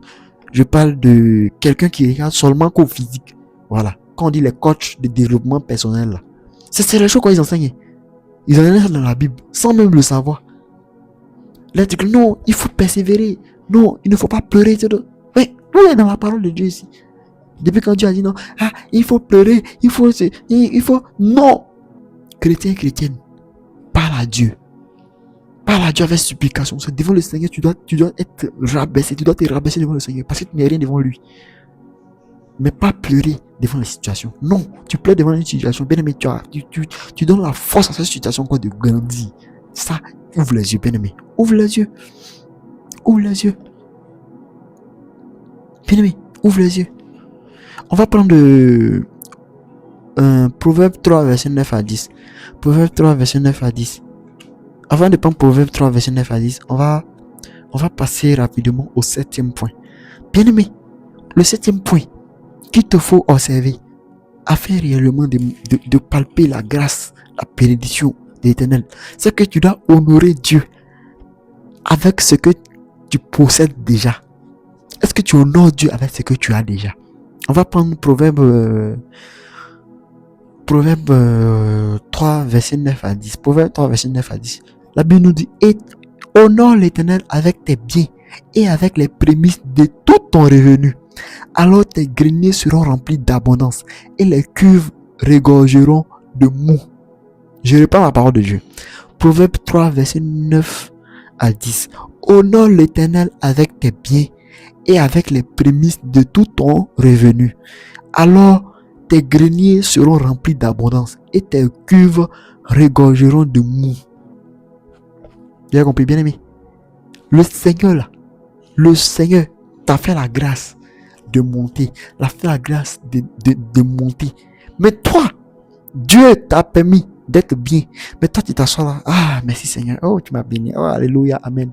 je parle de quelqu'un qui regarde seulement qu'au physique. Voilà. Quand on dit les coachs de développement personnel, là, c'est les choses qu'ils enseignent. Ils enseignent ça dans la Bible, sans même le savoir. Là, tu dis non, il faut persévérer. Non, il ne faut pas pleurer. Oui, est dans la parole de Dieu ici. Depuis quand Dieu a dit non, il faut pleurer, il faut. Non! Chrétienne, parle à Dieu. Parle à Dieu avec supplication. C'est devant le Seigneur, tu dois être rabaissé. Tu dois te rabaisser devant le Seigneur parce que tu n'es rien devant lui. Mais pas pleurer devant la situation. Non, tu pleures devant une situation. Bien aimé, tu donnes la force à cette situation quoi de grandir. Ça, ouvre les yeux, bien aimé. Ouvre les yeux. Bien aimé, ouvre les yeux. On va prendre Proverbe 3, verset 9 à 10. Proverbe 3, verset 9 à 10. Avant de prendre Proverbe 3, verset 9 à 10, on va passer rapidement au 7e point. Bien aimé, le 7e point qu'il te faut observer afin réellement de palper la grâce, la bénédiction de l'Éternel, c'est que tu dois honorer Dieu avec ce que tu possèdes déjà. Est-ce que tu honores Dieu avec ce que tu as déjà? On va prendre Proverbe 3, verset 9 à 10. Proverbe 3, verset 9 à 10. La Bible nous dit: et honore l'Éternel avec tes biens et avec les prémices de tout ton revenu. Alors tes greniers seront remplis d'abondance et les cuves regorgeront de mou. Je reprends la parole de Dieu. Proverbe 3, verset 9 à 10. Honore l'Éternel avec tes biens et avec les prémices de tout ton revenu. Alors tes greniers seront remplis d'abondance et tes cuves regorgeront de mou. Tu as compris, bien aimé? Le Seigneur t'a fait la grâce de monter, l'a fait la grâce de monter. Mais toi, Dieu t'a permis d'être bien. Mais toi, tu t'assois là. Ah, merci Seigneur. Oh, tu m'as béni. Oh, alléluia, amen.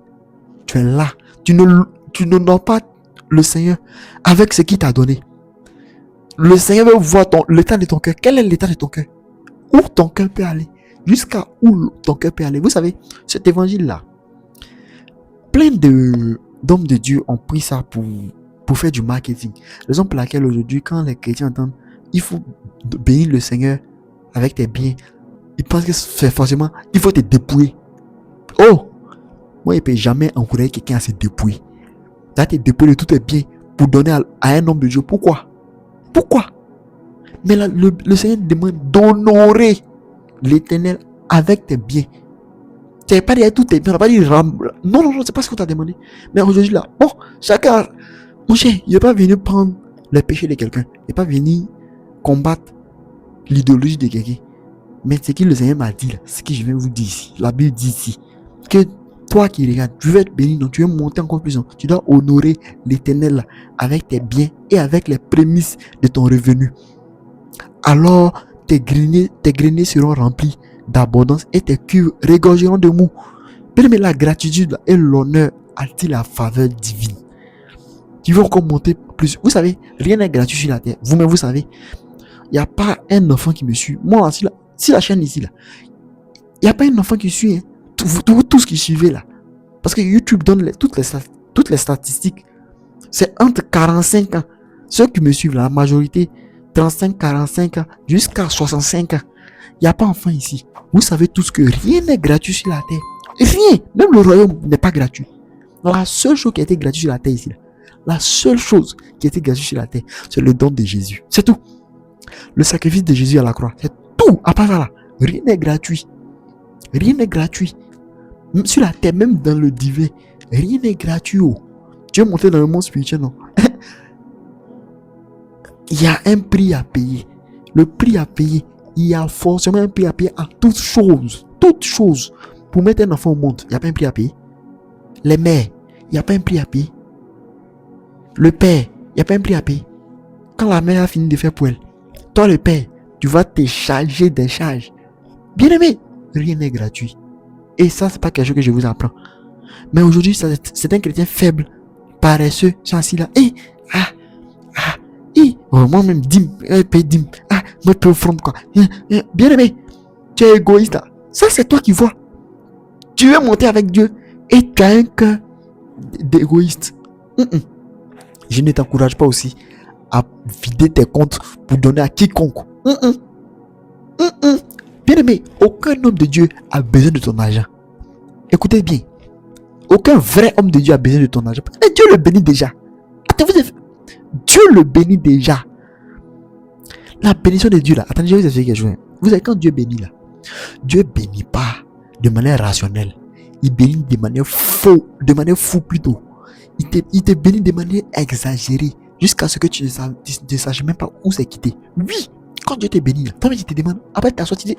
Tu es là. Tu n'honores pas le Seigneur avec ce qu'il t'a donné. Le Seigneur veut voir l'état de ton cœur. Quel est l'état de ton cœur? Où ton cœur peut aller? Jusqu'à où ton cœur peut aller? Vous savez, cet évangile-là, plein d'hommes de Dieu ont pris ça pour faire du marketing. Raison pour laquelle aujourd'hui, quand les chrétiens entendent il faut bénir le Seigneur avec tes biens, ils pensent que c'est forcément il faut te dépouiller. Oh! Moi, je ne peux jamais encourager quelqu'un à se dépouiller. Tu vas te dépouiller de tous tes biens pour donner à un homme de Dieu. Pourquoi? Mais là, le Seigneur demande d'honorer l'Éternel avec tes biens. Tu n'as pas dit tous tes biens, tu n'as pas dit non, c'est pas ce qu'on t'a demandé. Mais aujourd'hui là, bon, chacun, mon cher, il n'est pas venu prendre les péchés de quelqu'un. Il n'est pas venu combattre l'idéologie de quelqu'un. Mais ce que le Seigneur m'a dit là, ce que je viens vous dire ici, la Bible dit ici, que toi qui regardes, tu veux être béni, donc tu veux monter encore plus. Tu dois honorer l'Éternel là, avec tes biens et avec les prémices de ton revenu. Alors tes greniers seront remplis d'abondance et tes cuves regorgeront de mou. Bien aimé, la gratitude et l'honneur attirent la faveur divine. Tu veux encore monter plus. Vous savez, rien n'est gratuit sur la terre. Vous-même, vous savez, il n'y a pas un enfant qui me suit. Moi, si la chaîne ici, là, il n'y a pas un enfant qui suit. Hein. Tout ce qui suivait là. Parce que YouTube donne toutes les statistiques. C'est entre 45 ans. Ceux qui me suivent, la majorité, 35-45 ans, jusqu'à 65 ans. Il n'y a pas d'enfant ici. Vous savez tous que rien n'est gratuit sur la terre. Rien. Même le royaume n'est pas gratuit. La seule chose qui a été gratuite sur la terre ici, là, la seule chose qui a été gratuite sur la terre, c'est le don de Jésus. C'est tout. Le sacrifice de Jésus à la croix. C'est tout. À part ça là, rien n'est gratuit. Rien n'est gratuit. Même sur la terre, même dans le divin, rien n'est gratuit. Oh. Tu es monté dans le monde spirituel, non? Il y a un prix à payer. Le prix à payer, il y a forcément un prix à payer à toutes choses. Toutes choses. Pour mettre un enfant au monde, il n'y a pas un prix à payer. Les mères, il n'y a pas un prix à payer. Le père, il n'y a pas un prix à payer. Quand la mère a fini de faire pour elle, toi le père, tu vas te charger des charges. Bien aimé, rien n'est gratuit. Et ça, c'est pas quelque chose que je vous apprends. Mais aujourd'hui, c'est un chrétien faible, paresseux, sont assis là. Moi-même, paye dim. Moi, je peux offrande quoi. Bien aimé, tu es égoïste là. Ça, c'est toi qui vois. Tu veux monter avec Dieu et tu as un cœur d'égoïste. Je ne t'encourage pas aussi à vider tes comptes pour donner à quiconque. Bien aimé, aucun homme de Dieu a besoin de ton argent. Écoutez bien. Aucun vrai homme de Dieu a besoin de ton argent. Et Dieu le bénit déjà. Dieu le bénit déjà. La bénédiction de Dieu là. Attendez, je vais vous expliquer quelque chose. Vous savez, quand Dieu bénit là, Dieu bénit pas de manière rationnelle. Il bénit de manière fou plutôt. Il te bénit de manière exagérée. Jusqu'à ce que tu ne saches même pas où c'est quitté. Oui, quand Dieu te bénit là, toi-même tu te demandes, après tu t'assois, tu dis,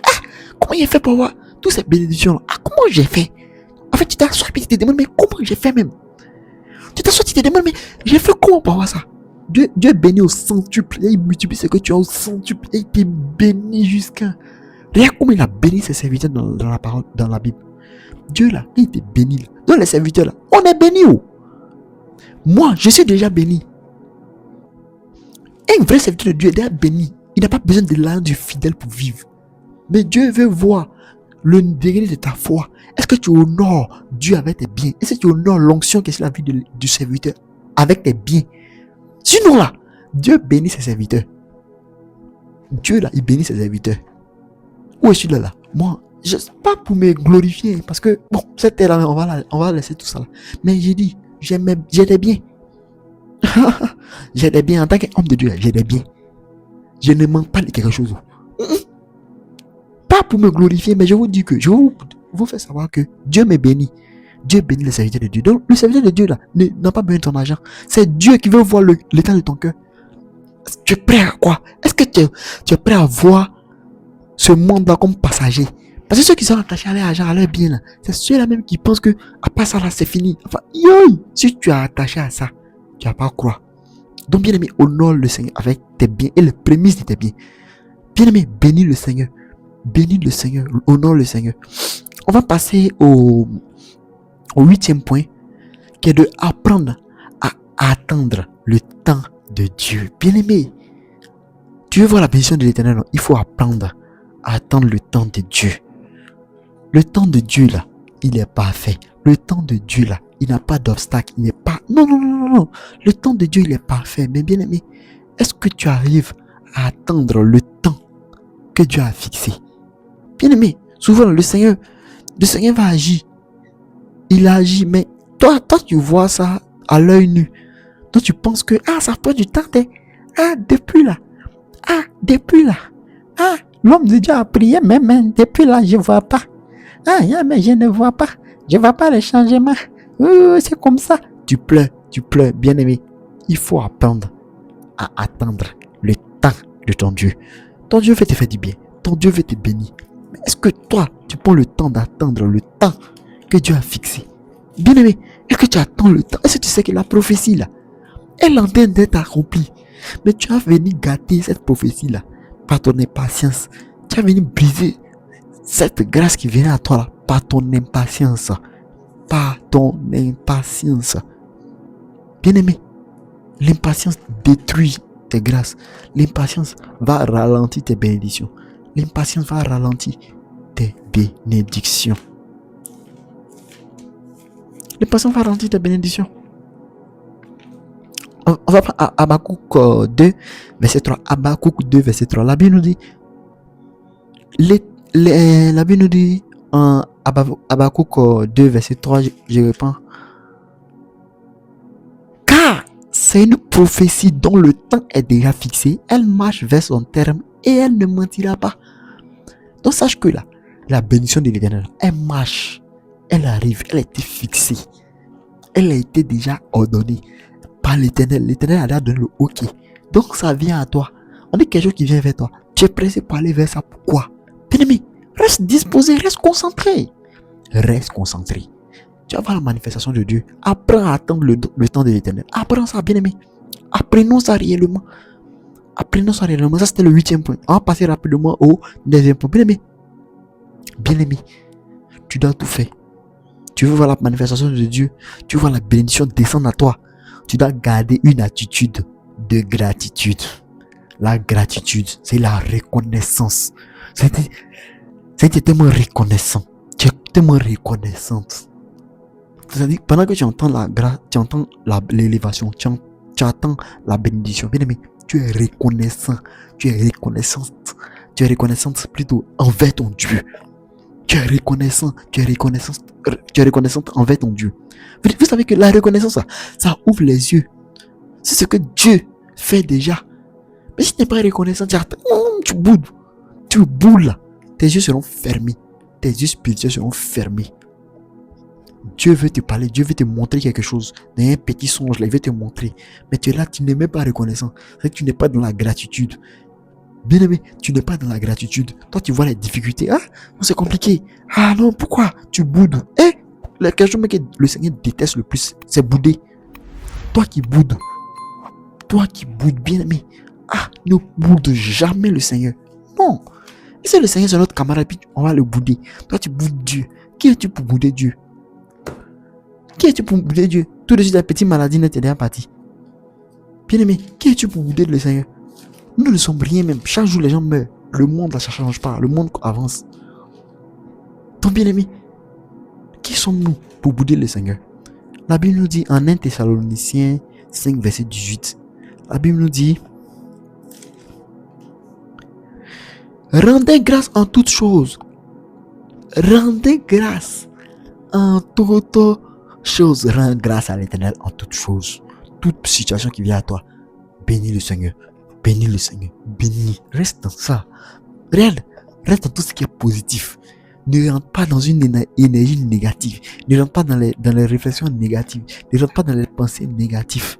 comment j'ai fait pour avoir toutes ces bénédictions là? Comment j'ai fait? En fait, tu t'assois et tu te demandes, mais comment j'ai fait même? Tu t'assois, tu te demandes, mais j'ai fait comment pour avoir ça? Dieu bénit au centuple. Il multiplie ce que tu as au centuple. Et il te bénit jusqu'à... Regarde comment il a béni ses serviteurs dans la parole, dans la Bible. Dieu là, il te bénit là. Dans les serviteurs là, on est béni où? Moi, je suis déjà béni. Un vrai serviteur de Dieu est déjà béni. Il n'a pas besoin de l'argent du fidèle pour vivre. Mais Dieu veut voir le degré de ta foi. Est-ce que tu honores Dieu avec tes biens? Est-ce que tu honores l'onction qui est sur la vie du serviteur avec tes biens? Sinon là, Dieu bénit ses serviteurs. Dieu là, il bénit ses serviteurs. Où est-ce là? Moi, je sais pas pour me glorifier. Parce que, bon, cette terre là, on va laisser tout ça là. Mais j'ai dit, j'ai des biens. J'ai des biens en tant qu'homme de Dieu, j'ai des biens. Je ne manque pas de quelque chose. Pas pour me glorifier, mais je vous dis que je vous fais savoir que Dieu me bénit. Dieu bénit les serviteurs de Dieu. Donc, le serviteur de Dieu là n'a pas besoin de ton argent. C'est Dieu qui veut voir l'état de ton cœur. Tu es prêt à quoi? Est-ce que tu es prêt à voir ce monde là comme passager? Parce que ceux qui sont attachés à leur argent, à leur bien là, c'est ceux-là même qui pensent que à part ça là, c'est fini. Enfin, si tu es attaché à ça, tu vas pas croire. Donc, bien aimé, honore le Seigneur avec tes biens et les prémices de tes biens. Bien aimé, bénis le Seigneur. Bénis le Seigneur, honore le Seigneur. On va passer au 8e point, qui est de apprendre à attendre le temps de Dieu. Bien aimé, tu veux voir la bénédiction de l'Éternel, il faut apprendre à attendre le temps de Dieu. Le temps de Dieu là, il est parfait. Le temps de Dieu là, il n'a pas d'obstacle, il n'est pas... Non. Le temps de Dieu, il est parfait. Mais bien aimé, est-ce que tu arrives à attendre le temps que Dieu a fixé? Bien aimé, souvent le Seigneur va agir. Il agit, mais toi tu vois ça à l'œil nu. Toi tu penses que, ça prend du temps. Depuis là. L'homme de Dieu a prié, mais depuis là, je ne vois pas. Mais je ne vois pas. Je ne vois pas le changement. C'est comme ça. Tu pleures, bien aimé. Il faut apprendre à attendre le temps de ton Dieu. Ton Dieu veut te faire du bien. Ton Dieu veut te bénir. Mais est-ce que toi, tu prends le temps d'attendre le temps que Dieu a fixé? Bien aimé, est-ce que tu attends le temps? Est-ce que tu sais que la prophétie là, elle est en train d'être accomplie? Mais tu as venu gâter cette prophétie là par ton impatience. Tu as venu briser cette grâce qui vient à toi là par ton impatience. par ton impatience. Bien-aimé, l'impatience détruit tes grâces. L'impatience va ralentir tes bénédictions. L'impatience va ralentir tes bénédictions. L'impatience va ralentir tes bénédictions. On va prendre Habakkuk 2, verset 3. Habakkuk 2, verset 3. La Bible nous dit, la Bible nous dit en Habakkuk 2, verset 3, je reprends. Car c'est une prophétie dont le temps est déjà fixé. Elle marche vers son terme et elle ne mentira pas. Donc sache que là, la bénédiction de l'Éternel, elle marche, elle arrive, elle a été fixée. Elle a été déjà ordonnée par l'Éternel. L'Éternel a déjà donné le OK. Donc ça vient à toi. On est quelque chose qui vient vers toi. Tu es pressé pour aller vers ça. Pourquoi? Bien-aimé, reste disposé, reste concentré. Reste concentré. Tu vas voir la manifestation de Dieu. Apprends à attendre le temps de l'Éternel. Apprends ça, bien-aimé. Apprenons ça réellement. Apprenons ça réellement. Ça, c'était le 8e point. On va passer rapidement au 9e point. Bien-aimé. Bien-aimé. Tu dois tout faire. Tu veux voir la manifestation de Dieu. Tu veux voir la bénédiction descendre à toi. Tu dois garder une attitude de gratitude. La gratitude, c'est la reconnaissance. C'est tellement reconnaissant. Tu es tellement reconnaissante. C'est-à-dire, pendant que tu entends l'élévation, tu attends la bénédiction. Bien aimé, tu es reconnaissant. Tu es reconnaissante. Tu es reconnaissante plutôt envers ton Dieu. Tu es reconnaissant. Tu es reconnaissante envers ton Dieu. Vous savez que la reconnaissance, ça ouvre les yeux. C'est ce que Dieu fait déjà. Mais si tu n'es pas reconnaissant, tu boudes. Tu boules. Tes yeux seront fermés. Tes yeux spirituels seront fermés. Dieu veut te parler. Dieu veut te montrer quelque chose. Dans un petit songe, là, il veut te montrer. Mais tu es là, tu n'es même pas reconnaissant. C'est que tu n'es pas dans la gratitude. Bien aimé, tu n'es pas dans la gratitude. Toi, tu vois les difficultés. Ah, c'est compliqué. Ah non, pourquoi? Tu boudes. La question que le Seigneur déteste le plus, c'est bouder. Toi qui boudes. Toi qui boudes, bien aimé. Ah, ne boude jamais le Seigneur. Non. Et si le Seigneur c'est notre camarade, puis on va le bouder. Toi, tu boudes Dieu. Qui es-tu pour bouder Dieu? Qui es-tu pour bouder Dieu? Tout de suite, la petite maladie n'est déjà partie. Bien aimé, qui es-tu pour bouder le Seigneur? Nous ne sommes rien même. Chaque jour, les gens meurent. Le monde, là, ça ne change pas. Le monde avance. Donc, bien aimé, qui sommes-nous pour bouder le Seigneur? La Bible nous dit en 1 Thessaloniciens 5, verset 18. La Bible nous dit: rendez grâce en toutes choses. Rendez grâce en toutes choses. Rends grâce à l'Éternel en toutes choses. Toute situation qui vient à toi, bénis le Seigneur. Bénis le Seigneur. Bénis. Reste dans ça. Reste dans tout ce qui est positif. Ne rentre pas dans une énergie négative. Ne rentre pas dans les réflexions négatives. Ne rentre pas dans les pensées négatives.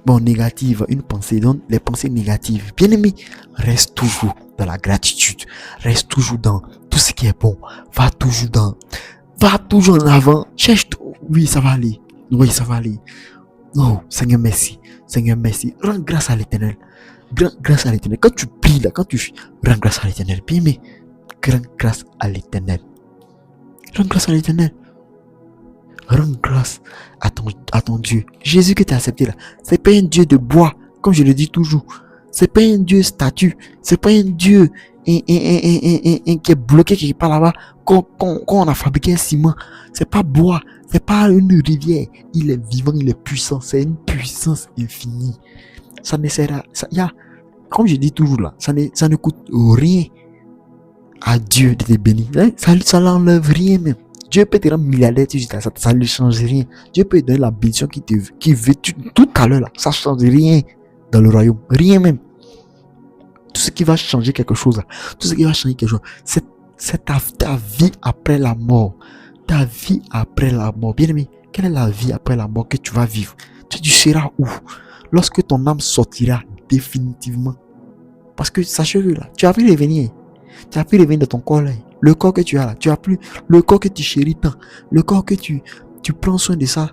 Bon, négative, une pensée, donc les pensées négatives. Bien aimé, reste toujours dans la gratitude. Reste toujours dans tout ce qui est bon. Va toujours en avant. Cherche tout. Oui, ça va aller. Oui, ça va aller. Oh, Seigneur, merci. Seigneur, merci. Rends grâce à l'Éternel. Grâce à l'Éternel. Quand tu pries là, quand tu rends grâce à l'Éternel. Bien aimé, rends grâce à l'Éternel. Rends grâce à l'Éternel. Rends grâce à ton Dieu. Jésus que tu as accepté là, c'est pas un Dieu de bois, comme je le dis toujours. C'est pas un Dieu statue. C'est pas un Dieu qui est bloqué quelque part là-bas, quand on a fabriqué un ciment. C'est pas bois, c'est pas une rivière. Il est vivant, il est puissant. C'est une puissance infinie. Ça ne sert à ça. Comme je dis toujours là, ça ne coûte rien à Dieu de te bénir. Ça l'enlève rien même. Dieu peut te rendre milliardaire, ça ne change rien. Dieu peut te donner la bénédiction qui veut tout à l'heure là. Ça ne change rien dans le royaume. Rien même. Tout ce qui va changer quelque chose, c'est ta vie après la mort. Ta vie après la mort. Bien aimé, quelle est la vie après la mort que tu vas vivre? Tu seras où? Lorsque ton âme sortira définitivement. Parce que sachez que là, tu as pu revenir. Tu as pu revenir de ton corps là. Le corps que tu as là, tu as plus le corps que tu chéris tant, le corps que tu prends soin de ça.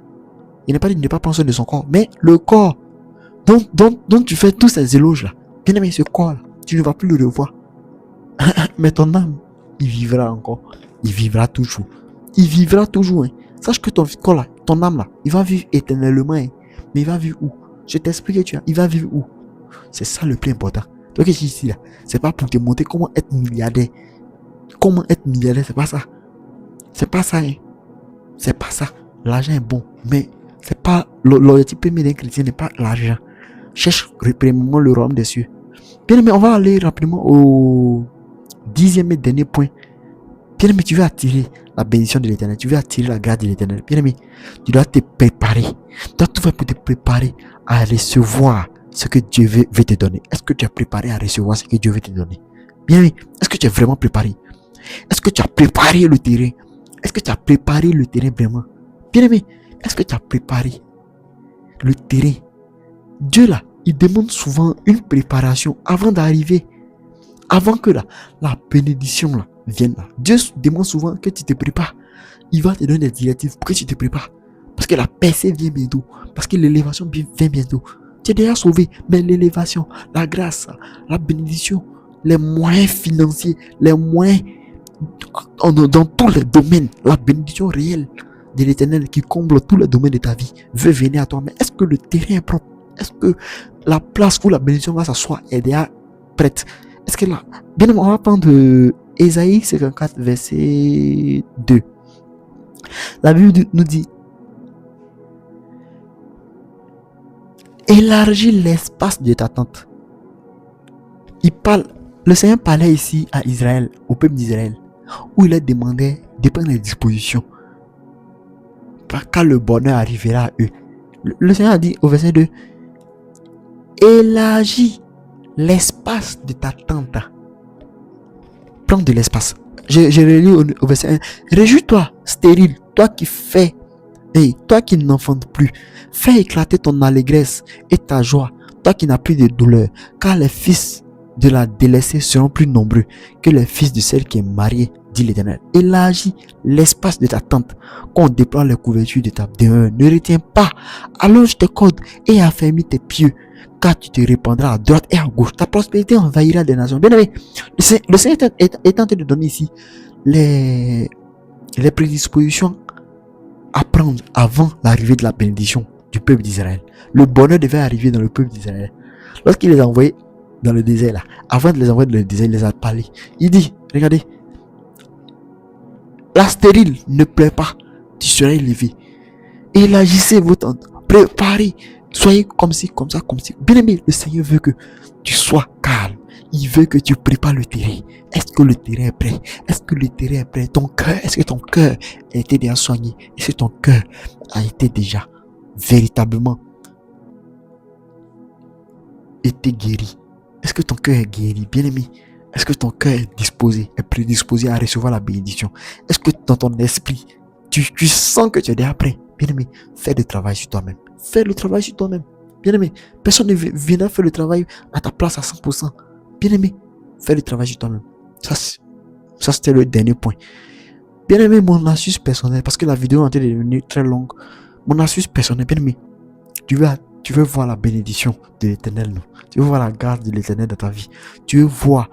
Il n'est pas dit de ne pas prendre soin de son corps, mais le corps dont tu fais tous ces éloges là, bien aimé, ce corps là, tu ne vas plus le revoir. Mais ton âme, il vivra encore, il vivra toujours, il vivra toujours. Hein. Sache que ton corps là, ton âme là, il va vivre éternellement. Hein. Mais il va vivre où? Je t'explique, tu vois, il va vivre où? C'est ça le plus important. Donc, qu'est-ce que je dis là? C'est pas pour te montrer comment être milliardaire. Comment être milliardaire, c'est pas ça. C'est pas ça. Hein. C'est pas ça. L'argent est bon, mais c'est pas l'objectif premier d'un chrétien n'est pas l'argent. Cherche premièrement le royaume des cieux. Bien aimé, on va aller rapidement au 10e et dernier point. Bien aimé, tu veux attirer la bénédiction de l'éternel, tu veux attirer la grâce de l'éternel. Bien aimé, tu dois te préparer. Tu dois tout faire pour te préparer à recevoir ce que Dieu veut te donner. Est-ce que tu es préparé à recevoir ce que Dieu veut te donner? Bien aimé, est-ce que tu es vraiment préparé? Est-ce que tu as préparé le terrain? Est-ce que tu as préparé le terrain vraiment? Bien aimé, est-ce que tu as préparé le terrain? Dieu là, il demande souvent une préparation avant d'arriver. Avant que la bénédiction là vienne là. Dieu demande souvent que tu te prépares. Il va te donner des directives pour que tu te prépares. Parce que la percée vient bientôt. Parce que l'élévation vient bientôt. Tu es déjà sauvé, mais l'élévation, la grâce, la bénédiction, les moyens financiers, les moyens dans tous les domaines, la bénédiction réelle de l'éternel qui comble tous les domaines de ta vie veut venir à toi. Mais est-ce que le terrain est propre? Est-ce que la place où la bénédiction va s'asseoir est déjà prête? Est-ce que là, bien on va prendre Ésaïe 54 verset 2. La Bible nous dit: élargis l'espace de ta tente. Le Seigneur parlait ici à Israël, au peuple d'Israël, où il leur demandait de prendre les dispositions quand le bonheur arrivera à eux. Le Seigneur a dit au verset 2: élargis l'espace de ta tente. Prends de l'espace. Je relis au verset 1. Réjouis-toi, stérile, toi qui fais, toi qui n'enfantes plus. Fais éclater ton allégresse et ta joie, toi qui n'as plus de douleur, car les fils de la délaissée seront plus nombreux que les fils de celle qui est mariée, dit l'Éternel. Élargis l'espace de ta tente, qu'on déploie les couvertures de ta demeure. Ne retiens pas, allonge tes cordes et affermis tes pieds, car tu te répandras à droite et à gauche. Ta prospérité envahira des nations. Bien aimé, le Seigneur est en train de donner ici les prédispositions à prendre avant l'arrivée de la bénédiction du peuple d'Israël. Le bonheur devait arriver dans le peuple d'Israël. Lorsqu'il les a envoyés dans le désert là, avant de les envoyer dans le désert, il les a parlé. Il dit, regardez, la stérile ne plaît pas, tu seras élevé. Élargissez vos tentes, préparez, soyez comme ci, comme ça, comme ci. Bien aimé, le Seigneur veut que tu sois calme. Il veut que tu prépares le terrain. Est-ce que le terrain est prêt? Est-ce que le terrain est prêt? Ton cœur, est-ce que ton cœur a été bien soigné? Est-ce que ton cœur a été déjà véritablement été guéri? Est-ce que ton cœur est guéri? Bien aimé, est-ce que ton cœur est disposé, est prédisposé à recevoir la bénédiction? Est-ce que dans ton esprit, tu sens que tu es déjà prêt? Bien aimé, fais le travail sur toi-même. Fais le travail sur toi-même. Bien aimé, personne ne viendra faire le travail à ta place à 100%. Bien aimé, fais le travail sur toi-même. Ça c'était le dernier point. Bien aimé, mon astuce personnelle, parce que la vidéo est en train de devenir très longue. Mon astuce personnelle, bien aimé, tu veux voir la bénédiction de l'Éternel, non? Tu veux voir la grâce de l'Éternel dans ta vie. Tu veux voir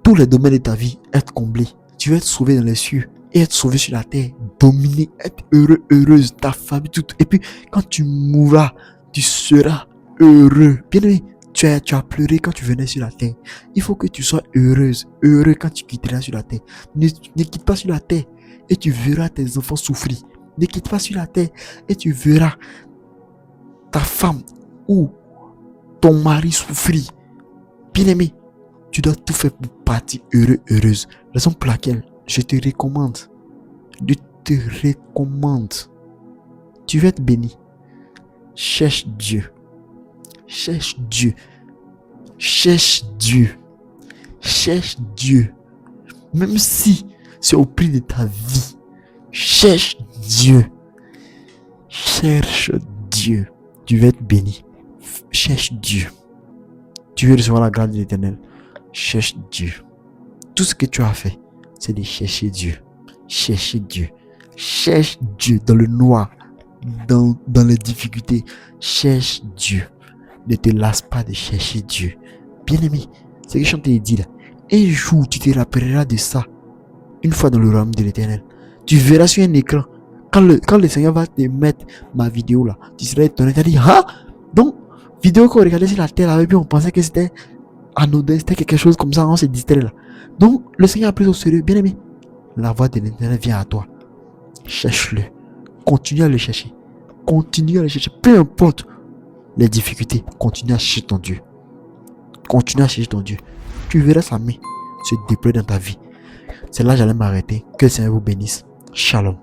tous les domaines de ta vie être comblés. Tu veux être sauvé dans les cieux et être sauvé sur la terre, dominer, être heureux, heureuse, ta famille, tout. Et puis, quand tu mourras, tu seras heureux. Bien aimé, tu as pleuré quand tu venais sur la terre. Il faut que tu sois heureuse, heureux quand tu quitteras sur la terre. Ne quitte pas sur la terre et tu verras tes enfants souffrir. Ne quitte pas sur la terre et tu verras ta femme ou ton mari souffrir. Bien aimé, tu dois tout faire pour partir heureux, heureuse. Raison pour laquelle je te recommande, tu veux être béni. Cherche Dieu. Cherche Dieu. Cherche Dieu. Cherche Dieu. Même si c'est au prix de ta vie. Cherche Dieu. Cherche Dieu. Tu veux être béni. Cherche Dieu. Tu veux recevoir la grâce de l'Éternel. Cherche Dieu. Tout ce que tu as fait, c'est de chercher Dieu. Chercher Dieu. Cherche Dieu dans le noir, dans les difficultés. Cherche Dieu. Ne te lasse pas de chercher Dieu. Bien aimé, c'est ce que je t'ai dit là. Un jour, tu te rappelleras de ça. une fois dans le royaume de l'Éternel. Tu verras sur un écran. Quand le Seigneur va te mettre ma vidéo là, tu seras étonné. Tu vas dire, ah, donc, vidéo qu'on regardait sur la terre, et puis on pensait que c'était anodin, c'était quelque chose comme ça, on se distrait là. Donc, le Seigneur a pris au sérieux, bien aimé. La voix de l'Éternel vient à toi. Cherche-le. Continue à le chercher. Continue à le chercher. Peu importe les difficultés, continue à chercher ton Dieu. Continue à chercher ton Dieu. Tu verras sa main se déployer dans ta vie. C'est là que j'allais m'arrêter. Que le Seigneur vous bénisse. Shalom.